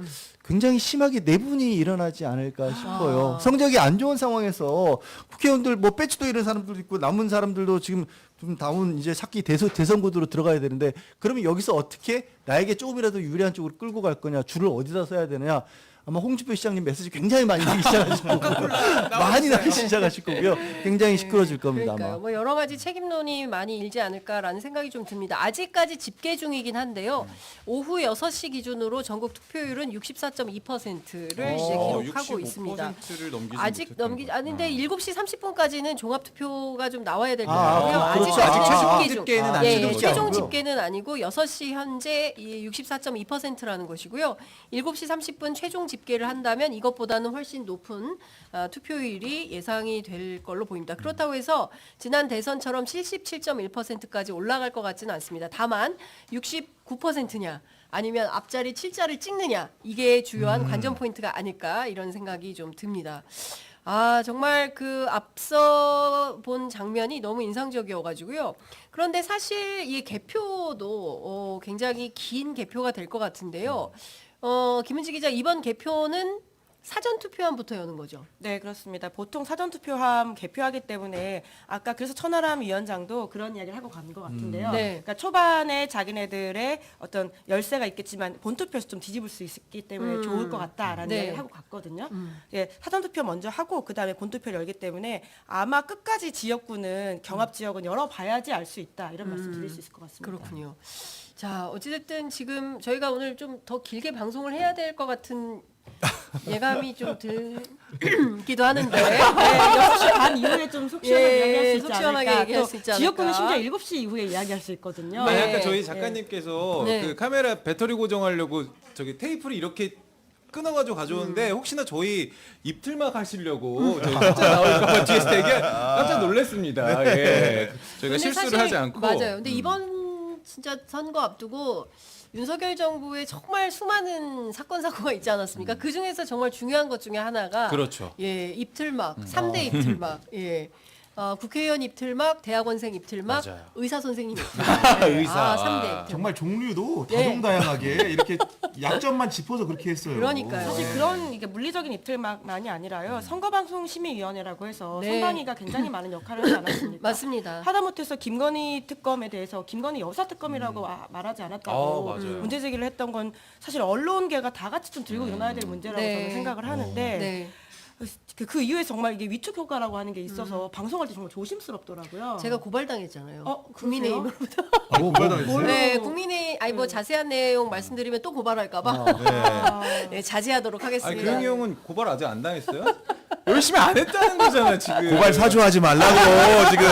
굉장히 심하게 내분이 일어나지 않을까 싶어요. 성적이 안 좋은 상황에서 국회의원들 뭐 배치도 이런 사람들도 있고 남은 사람들도 지금 좀 다운 이제 차기 대선 구도로 들어가야 되는데 그러면 여기서 어떻게 나에게 조금이라도 유리한 쪽으로 끌고 갈 거냐, 줄을 어디다 써야 되느냐. 아마 홍준표 시장님 메시지 굉장히 많이 나기 시작하실 거고요. 많이 나기 시작하실 거고요. 굉장히 시끄러질 겁니다. 그러니까요. 아마. 뭐 여러 가지 책임론이 많이 일지 않을까라는 생각이 좀 듭니다. 아직까지 집계 중이긴 한데요. 오후 6시 기준으로 전국 투표율은 64.2%를 이제 기록하고 있습니다. 65%를 넘기지 아직 못했던 넘기 거죠. 아닌데 7시 30분까지는 종합 투표가 좀 나와야 될 아, 거고요. 그렇죠. 아직 아직 집계 중. 집계는 안 예, 되는 예, 거죠. 최종 아니고요. 집계는 아니고 6시 현재 64.2%라는 것이고요. 7시 30분 최종 집계를 한다면 이것보다는 훨씬 높은 투표율이 예상이 될 걸로 보입니다. 그렇다고 해서 지난 대선처럼 77.1%까지 올라갈 것 같지는 않습니다. 다만 69%냐 아니면 앞자리 7자를 찍느냐 이게 주요한 관전 포인트가 아닐까 이런 생각이 좀 듭니다. 아, 정말 그 앞서 본 장면이 너무 인상적이어가지고요. 그런데 사실 이 개표도 굉장히 긴 개표가 될 것 같은데요. 김은지 기자, 이번 개표는 사전 투표함부터 여는 거죠. 네, 그렇습니다. 보통 사전 투표함 개표하기 때문에 아까 그래서 천하람 위원장도 그런 이야기를 하고 가는 것 같은데요. 네. 그러니까 초반에 자기네들의 어떤 열세가 있겠지만 본투표에서 좀 뒤집을 수 있기 때문에 좋을 것 같다라는 네. 이야기를 하고 갔거든요. 예, 사전 투표 먼저 하고 그다음에 본투표를 열기 때문에 아마 끝까지 지역구는 경합 지역은 열어봐야지 알 수 있다 이런 말씀 드릴 수 있을 것 같습니다. 그렇군요. 자, 어찌됐든 지금 저희가 오늘 좀 더 길게 방송을 해야 될 것 같은 예감이 좀 들기도 하는데. 네, 6시 반 이후에 좀 속 시원하게 예, 이야기할 수 있지 속 시원하게 않을까. 얘기할 또 수 있지 않을까. 지역구는 심지어 7시 이후에 이야기할 수 있거든요. 네. 아까 저희 작가님께서 네. 그 카메라 배터리 고정하려고 저기 테이프를 이렇게 끊어가지고 가져오는데 혹시나 저희 입틀막 하시려고 저희 숫자 나올까봐 뒤에서 되게 깜짝 놀랐습니다. 예. 저희가 근데 실수를 사실 하지 않고 맞아요. 근데 이번 진짜 선거 앞두고 윤석열 정부에 정말 수많은 사건 사고가 있지 않았습니까? 그 중에서 정말 중요한 것 중에 하나가 그렇죠. 예, 입틀막, 3대 입틀막. 예. 국회의원 입틀막, 대학원생 입틀막, 맞아요. 의사 선생님 입틀막. 의사. 3대 입틀막. 정말 종류도 네. 다종다양하게 이렇게 약점만 짚어서 그렇게 했어요. 그러니까요. 사실 그런 이게 물리적인 입틀만이 아니라요. 선거방송심의위원회라고 해서 네. 선관위가 굉장히 많은 역할을 하지 않았습니까? 맞습니다. 하다못해서 김건희 특검에 대해서 김건희 여사 특검이라고 말하지 않았다고 맞아요. 문제 제기를 했던 건 사실 언론계가 다 같이 좀 들고 일어나야 될 문제라고 네. 저는 생각을 하는데 네. 그 이후에 정말 이게 위축 효과라고 하는 게 있어서 방송할 때 정말 조심스럽더라고요. 제가 고발당했잖아요. 그러세요? 국민의힘으로부터. 뭐 네, 국민의 아니 뭐 자세한 내용 말씀드리면 또 고발할까봐 네, 자제하도록 아니 하겠습니다. 그 형은 고발 아직 안 당했어요? 열심히 안 했다는 거잖아 지금. 고발 사주하지 말라고 지금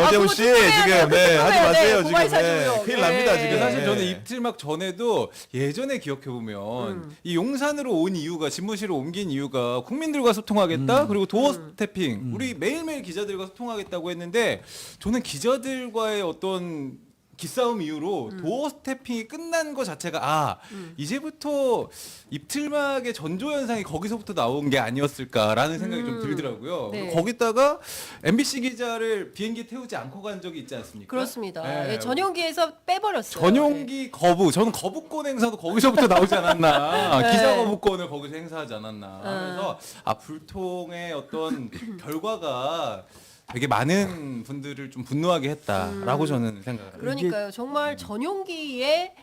어재훈 씨 지금 하지 마세요 네, 고발 지금 사주요. 큰일 네. 납니다 지금. 사실 네. 저는 입틀막 전에도 예전에 기억해 보면 이 용산으로 온 이유가 집무실을 옮긴 이유가 국민들과 소통하겠다 그리고 도어 스태핑 우리 매일매일 기자들과 소통하겠다고 했는데 저는 기자들과의 어떤 기싸움 이후로 도어 스태핑이 끝난 것 자체가 이제부터 입틀막의 전조 현상이 거기서부터 나온 게 아니었을까라는 생각이 좀 들더라고요. 네. 거기다가 MBC 기자를 비행기 태우지 않고 간 적이 있지 않습니까? 그렇습니다. 네. 예, 전용기에서 빼버렸어요. 전용기 거부. 저는 거부권 행사도 거기서부터 나오지 않았나. 네. 기자 거부권을 거기서 행사하지 않았나. 하면서 불통의 어떤 결과가 되게 많은 분들을 좀 분노하게 했다라고 저는 생각합니다. 그러니까요. 정말 전용기에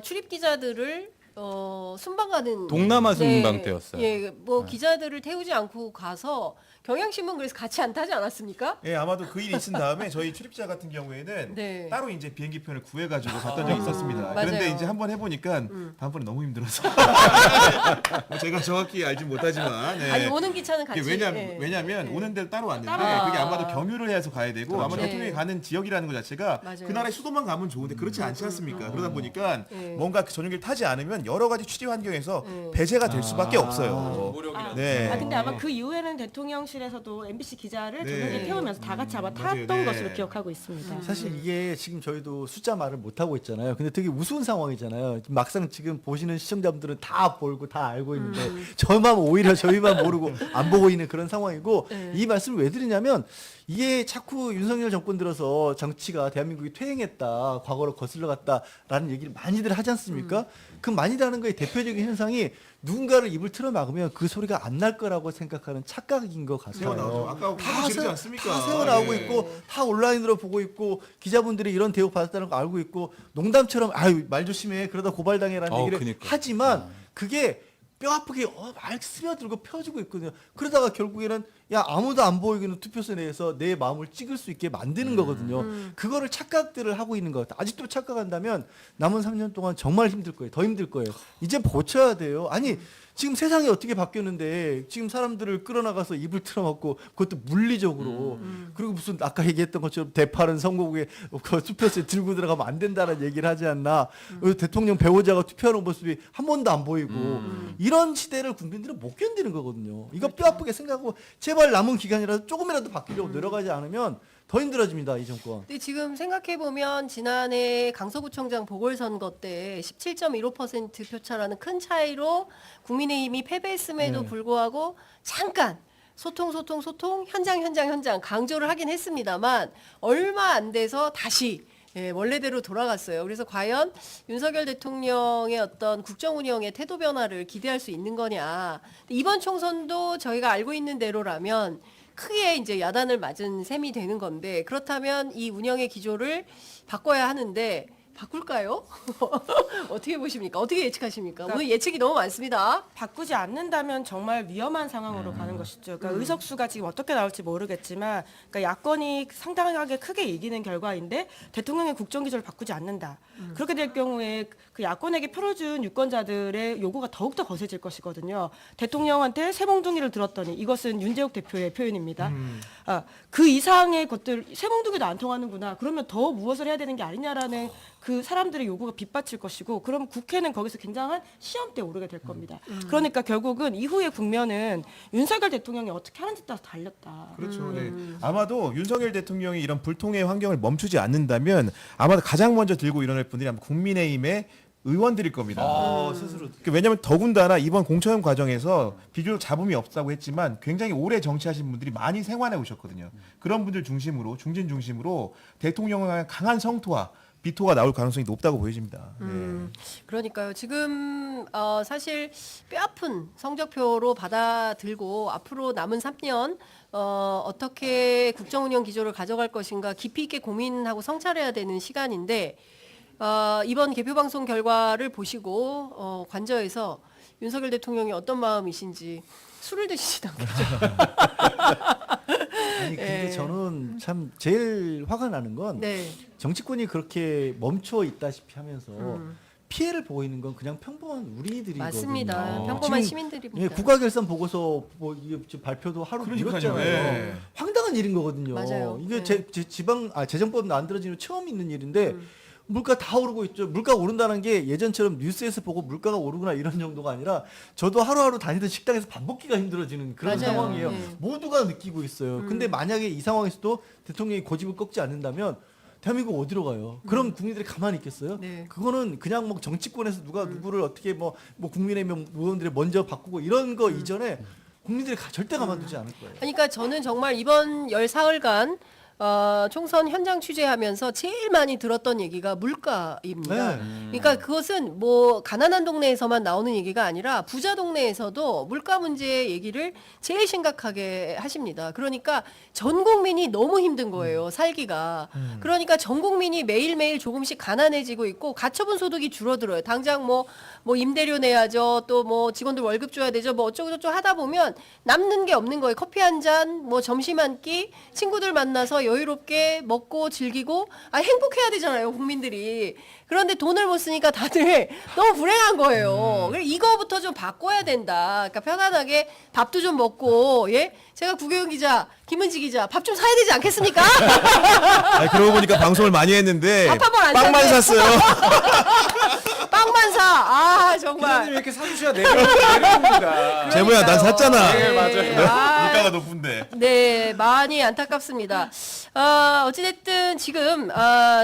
출입 기자들을 순방가는 동남아 순방 때였어요. 예, 뭐 기자들을 태우지 않고 가서 경향신문 그래서 같이 안 타지 않았습니까? 예, 아마도 그 일이 있은 다음에 저희 출입자 같은 경우에는 네. 따로 이제 비행기편을 구해가지고 갔던 적이 있었습니다. 맞아요. 그런데 이제 한번 해보니까 다음번에 너무 힘들어서 뭐 제가 정확히 알지 못하지만 예. 아니 오는 기차는 같이. 왜냐면 오는 데를 따로 왔는데 따로. 그게 아마도 경유를 해서 가야 되고 아마 네. 대통령이 가는 지역이라는 것 자체가 맞아요. 그 나라의 수도만 가면 좋은데 그렇지 않지 않습니까? 그러다 보니까 네. 뭔가 그 전용기를 타지 않으면 여러 가지 취재 환경에서 배제가 될 수밖에 없어요. 네. 근데 아마 그 이후에는 대통령실에서도 MBC 기자를 네. 전용기에 태우면서 다 같이 아마 맞아요. 탔던 네. 것으로 기억하고 있습니다. 사실 이게 지금 저희도 숫자 말을 못 하고 있잖아요. 근데 되게 우스운 상황이잖아요. 막상 지금 보시는 시청자분들은 다 볼고 다 알고 있는데 저만 오히려 저희만 모르고 안 보고 있는 그런 상황이고 이 말씀을 왜 드리냐면 이게 자꾸 윤석열 정권 들어서 정치가 대한민국이 퇴행했다, 과거로 거슬러 갔다라는 얘기를 많이들 하지 않습니까? 그 많이들 하는 거의 대표적인 현상이 누군가를 입을 틀어 막으면 그 소리가 안 날 거라고 생각하는 착각인 것 같아요. 아까 다 지르지 새- 않습니까? 다 새어나오고 예. 있고 다 온라인으로 보고 있고 기자분들이 이런 대우 받았다는 거 알고 있고 농담처럼 아유 말 조심해 그러다 고발당해라는 얘기를 그니까. 하지만 그게 뼈 아프게 말 스며들고 펴지고 있거든요. 그러다가 결국에는 야 아무도 안 보이는 투표소 내에서 내 마음을 찍을 수 있게 만드는 거거든요. 그거를 착각들을 하고 있는 것 같아요. 아직도 착각한다면 남은 3년 동안 정말 힘들 거예요. 더 힘들 거예요. 이제 고쳐야 돼요. 아니 지금 세상이 어떻게 바뀌었는데 지금 사람들을 끌어나가서 입을 틀어막고 그것도 물리적으로 그리고 무슨 아까 얘기했던 것처럼 대파른 선거구에 그 투표소에 들고 들어가면 안 된다는 얘기를 하지 않나. 대통령 배우자가 투표하는 모습이 한 번도 안 보이고 이런 시대를 국민들은 못 견디는 거거든요. 이거 뼈 아프게 생각하고 제발 남은 기간이라도 조금이라도 바뀌려고 노력하지 않으면 더 힘들어집니다. 이 정권. 근데 지금 생각해 보면 지난해 강서구청장 보궐선거 때 17.15% 표차라는 큰 차이로 국민의힘이 패배했음에도 불구하고 잠깐 소통 현장 강조를 하긴 했습니다만 얼마 안 돼서 다시 원래대로 돌아갔어요. 그래서 과연 윤석열 대통령의 어떤 국정 운영의 태도 변화를 기대할 수 있는 거냐. 이번 총선도 저희가 알고 있는 대로라면 크게 이제 야단을 맞은 셈이 되는 건데 그렇다면 이 운영의 기조를 바꿔야 하는데 바꿀까요? 어떻게 보십니까? 어떻게 예측하십니까? 오늘 예측이 너무 많습니다. 바꾸지 않는다면 정말 위험한 상황으로 가는 것이죠. 그러니까 의석수가 지금 어떻게 나올지 모르겠지만, 그러니까 야권이 상당하게 크게 이기는 결과인데 대통령의 국정기조를 바꾸지 않는다. 그렇게 될 경우에 그 야권에게 표를 유권자들의 요구가 더욱더 거세질 것이거든요. 대통령한테 새몽둥이를 들었더니 이것은 윤재욱 대표의 표현입니다. 그 이상의 것들 새몽둥이도 안 통하는구나. 그러면 더 무엇을 해야 되는 게 아니냐라는 그 사람들의 요구가 빗받칠 것이고 그럼 국회는 거기서 굉장한 시험대에 오르게 될 겁니다. 그러니까 결국은 이후의 국면은 윤석열 대통령이 어떻게 하는지 따라서 달렸다. 그렇죠. 네. 아마도 윤석열 대통령이 이런 불통의 환경을 멈추지 않는다면 아마도 가장 먼저 들고 일어날 분들이 아마 국민의힘의 의원들일 겁니다. 스스로. 왜냐하면 더군다나 이번 공천 과정에서 비교적 잡음이 없다고 했지만 굉장히 오래 정치하신 분들이 많이 생활해 오셨거든요. 그런 분들 중심으로 중진 중심으로 대통령을 향한 강한 성토와 비토가 나올 가능성이 높다고 보여집니다. 네. 그러니까요. 지금 사실 뼈아픈 성적표로 받아들고 앞으로 남은 3년 어떻게 국정운영 기조를 가져갈 것인가 깊이 있게 고민하고 성찰해야 되는 시간인데 이번 개표방송 결과를 보시고 관저에서 윤석열 대통령이 어떤 마음이신지 술을 드시지도 않겠죠. 아니 근데 저는 참 제일 화가 나는 건 네. 정치권이 그렇게 멈춰 있다시피 하면서 피해를 보고 있는 건 그냥 평범한 우리들이거든요. 맞습니다. 평범한 지금, 시민들입니다. 예, 국가결산 보고서 뭐 이게 지금 발표도 하루 그러니까요. 미뤘잖아요. 예. 황당한 일인 거거든요. 맞아요. 이게 네. 재정법 만들어지는 처음 있는 일인데 물가 다 오르고 있죠. 물가 오른다는 게 예전처럼 뉴스에서 보고 물가가 오르구나 이런 정도가 아니라 저도 하루하루 다니던 식당에서 밥 먹기가 힘들어지는 그런 맞아요. 상황이에요. 네. 모두가 느끼고 있어요. 근데 만약에 이 상황에서도 대통령이 고집을 꺾지 않는다면 대한민국 어디로 가요? 그럼 국민들이 가만히 있겠어요? 네. 그거는 그냥 뭐 정치권에서 누가 누구를 어떻게 뭐 국민의힘 의원들이 먼저 바꾸고 이런 거 이전에 국민들이 절대 가만두지 않을 거예요. 그러니까 저는 정말 이번 열 사흘간 총선 현장 취재하면서 제일 많이 들었던 얘기가 물가입니다. 그러니까 그것은 뭐 가난한 동네에서만 나오는 얘기가 아니라 부자 동네에서도 물가 문제 얘기를 제일 심각하게 하십니다. 그러니까 전 국민이 너무 힘든 거예요, 살기가. 그러니까 전 국민이 매일매일 조금씩 가난해지고 있고 가처분 소득이 줄어들어요. 당장 뭐 임대료 내야죠. 또 뭐 직원들 월급 줘야 되죠. 뭐 어쩌고저쩌고 하다 보면 남는 게 없는 거예요. 커피 한 잔, 뭐 점심 한 끼, 친구들 만나서 여유롭게 먹고 즐기고 행복해야 되잖아요, 국민들이. 그런데 돈을 못 쓰니까 다들 너무 불행한 거예요. 그래서 이거부터 좀 바꿔야 된다. 그러니까 편안하게 밥도 좀 먹고, 예? 제가 구교영 기자, 김은지 기자, 밥 좀 사야 되지 않겠습니까? 아니, 그러고 보니까 방송을 많이 했는데 밥 한번안 빵만 샀네. 샀어요. 빵만 사. 정말. 기자님 이렇게 사주셔야 내려옵니다. 재모야, 난 샀잖아. 네, 맞아요. 물가가 높은데. 네, 많이 안타깝습니다. 어찌됐든 지금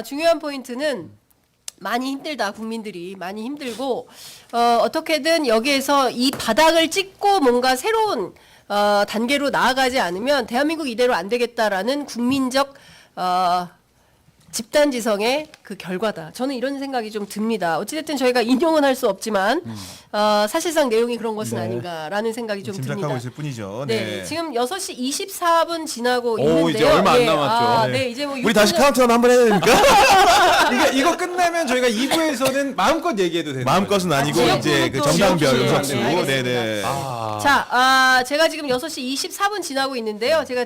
중요한 포인트는 많이 힘들다. 국민들이 많이 힘들고 어떻게든 여기에서 이 바닥을 찍고 뭔가 새로운 단계로 나아가지 않으면 대한민국 이대로 안 되겠다라는 국민적 집단지성의 그 결과다. 저는 이런 생각이 좀 듭니다. 어찌됐든 저희가 인용은 할 수 없지만 사실상 내용이 그런 것은 아닌가라는 생각이 좀 짐작하고 듭니다. 있을 뿐이죠. 네, 지금 6시 24분 지나고 오, 있는데요. 이제 얼마 안 예, 남았죠. 네, 이제 뭐 우리 다시 6분 카운트다운 한번 해야 됩니까? 이거 끝나면 저희가 2부에서는 마음껏 얘기해도 되는 마음것은 아니고 지역구는 이제 그 또 정당별 지역구는 의석수. 네, 알겠습니다. 네네. 자, 제가 지금 6시 24분 지나고 있는데요. 제가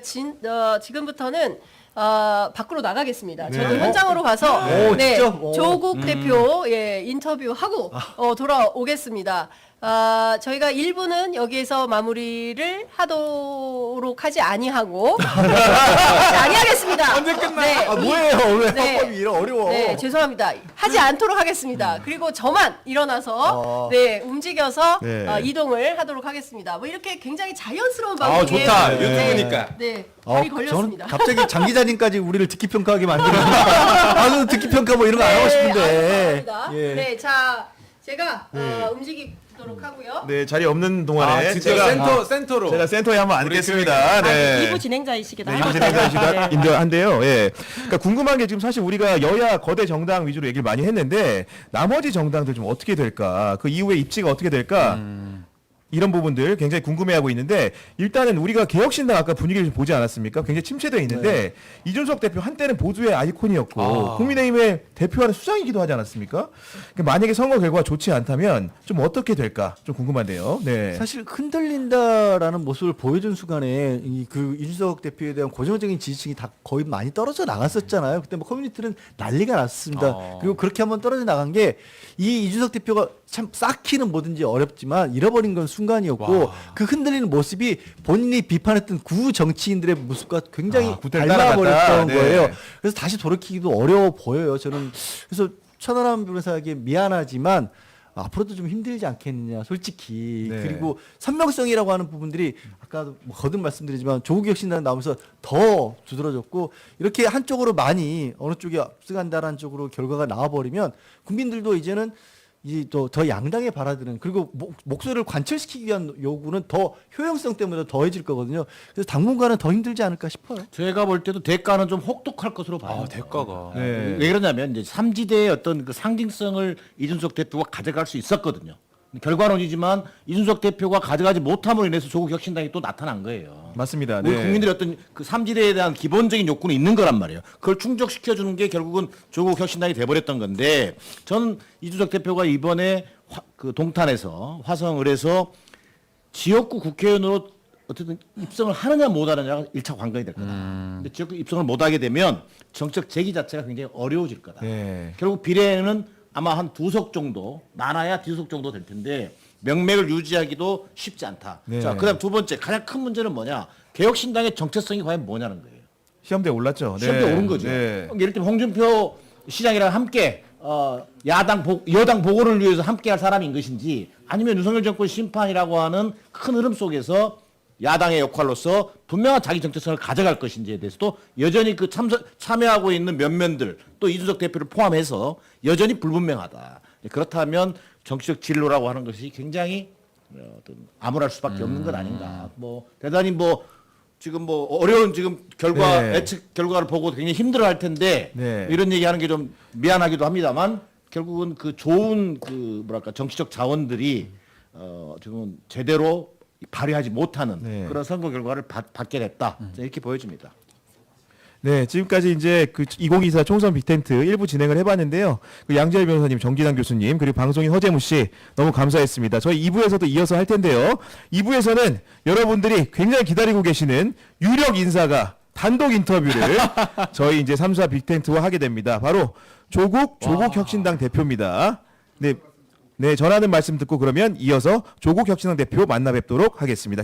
지금부터는 밖으로 나가겠습니다. 저는 현장으로 가서 오, 네, 직접? 오. 조국 대표 인터뷰하고 돌아오겠습니다. 저희가 1부는 여기에서 마무리를 하도록 하지 아니하고 아니하겠습니다. 언제 끝나? 네, 뭐예요? 왜 네. 합법이 이래 어려워? 네, 죄송합니다. 하지 않도록 하겠습니다. 그리고 저만 일어나서 움직여서 네. 이동을 하도록 하겠습니다. 뭐 이렇게 굉장히 자연스러운 방송이에요. 좋다. 유튜브니까. 네, 발이 걸렸습니다. 저는 갑자기 장 기자님까지 우리를 듣기 평가하게 만드는. 나는 듣기 평가 뭐 이런 거 안 하고 싶은데. 감사합니다. 예. 네, 자, 제가 움직이도록 하고요. 네, 자리 없는 동안에 진짜 센터로. 제가 센터에 한번 앉겠습니다. 네. 2부 진행자이시기도 네, 하고. 이부 진행자이시다 인정한데요. 예. 그러니까 궁금한 게 지금 사실 우리가 여야 거대 정당 위주로 얘기를 많이 했는데 나머지 정당들 좀 어떻게 될까? 그 이후에 입지가 어떻게 될까? 이런 부분들 굉장히 궁금해하고 있는데 일단은 우리가 개혁신당 아까 분위기를 좀 보지 않았습니까? 굉장히 침체되어 있는데 이준석 대표 한때는 보수의 아이콘이었고 국민의힘의 대표하는 수장이기도 하지 않았습니까? 그러니까 만약에 선거 결과가 좋지 않다면 좀 어떻게 될까? 좀 궁금한데요. 네. 사실 흔들린다라는 모습을 보여준 순간에 그 이준석 대표에 대한 고정적인 지지층이 다 거의 많이 떨어져 나갔었잖아요. 그때 뭐 커뮤니티는 난리가 났습니다. 그리고 그렇게 한번 떨어져 나간 게 이 이준석 대표가 참 쌓기는 뭐든지 어렵지만 잃어버린 건 순간이었고 그 흔들리는 모습이 본인이 비판했던 구 정치인들의 모습과 굉장히 구태를 닮아버렸던 따라갔다. 네. 거예요. 그래서 다시 돌이키기도 어려워 보여요. 저는 그래서 천하람 변호사에게 미안하지만 앞으로도 좀 힘들지 않겠느냐, 솔직히. 네. 그리고 선명성이라고 하는 부분들이 아까도 뭐 거듭 말씀드리지만 조국 혁신당 나오면서 더 두드러졌고 이렇게 한쪽으로 많이 어느 쪽이 앞서간다라는 쪽으로 결과가 나와버리면 국민들도 이제는 이 또 더 양당에 바라드는 그리고 목소리를 관철시키기 위한 요구는 더 효용성 때문에 더해질 거거든요. 그래서 당분간은 더 힘들지 않을까 싶어요. 제가 볼 때도 대가는 좀 혹독할 것으로 봐요. 대가가. 네. 왜 그러냐면 이제 삼지대의 어떤 그 상징성을 이준석 대표가 가져갈 수 있었거든요. 결과론이지만 이준석 대표가 가져가지 못함으로 인해서 조국 혁신당이 또 나타난 거예요. 맞습니다. 우리 네. 국민들의 어떤 그 삼지대에 대한 기본적인 욕구는 있는 거란 말이에요. 그걸 충족시켜주는 게 결국은 조국 혁신당이 돼버렸던 건데 저는 이준석 대표가 이번에 그 동탄에서 화성을에서 지역구 국회의원으로 어쨌든 입성을 하느냐 못하느냐가 1차 관건이 될 거다. 근데 지역구 입성을 못하게 되면 정책 제기 자체가 굉장히 어려워질 거다. 네. 결국 비례는 아마 한 2석 정도, 많아야 2석 정도 될 텐데 명맥을 유지하기도 쉽지 않다. 네. 자, 그다음 두 번째 가장 큰 문제는 뭐냐? 개혁신당의 정체성이 과연 뭐냐는 거예요. 시험대에 올랐죠. 네. 시험대에 오른 거죠. 네. 예를 들면 홍준표 시장이랑 함께 여당 보고를 위해서 함께할 사람인 것인지 아니면 윤석열 정권 심판이라고 하는 큰 흐름 속에서 야당의 역할로서 분명한 자기 정체성을 가져갈 것인지에 대해서도 여전히 그 참여하고 있는 면면들 또 이준석 대표를 포함해서 여전히 불분명하다. 그렇다면 정치적 진로라고 하는 것이 굉장히 어떤 암울할 수밖에 없는 것 아닌가. 뭐 대단히 뭐 지금 뭐 어려운 지금 결과 네. 예측 결과를 보고 굉장히 힘들어할 텐데 네. 이런 얘기하는 게 좀 미안하기도 합니다만 결국은 그 좋은 그 뭐랄까 정치적 자원들이 지금 제대로 발휘하지 못하는 네. 그런 선거 결과를 받게 됐다 이렇게 보여집니다. 네, 지금까지 이제 그 2024 총선 빅텐트 일부 진행을 해봤는데요. 그 양재열 변호사님, 정기당 교수님, 그리고 방송인 허재무 씨 너무 감사했습니다. 저희 2부에서도 이어서 할 텐데요. 2부에서는 여러분들이 굉장히 기다리고 계시는 유력 인사가 단독 인터뷰를 저희 이제 3사 빅텐트와 하게 됩니다. 바로 조국 혁신당 대표입니다. 네, 전하는 말씀 듣고 그러면 이어서 조국 혁신당 대표 만나 뵙도록 하겠습니다.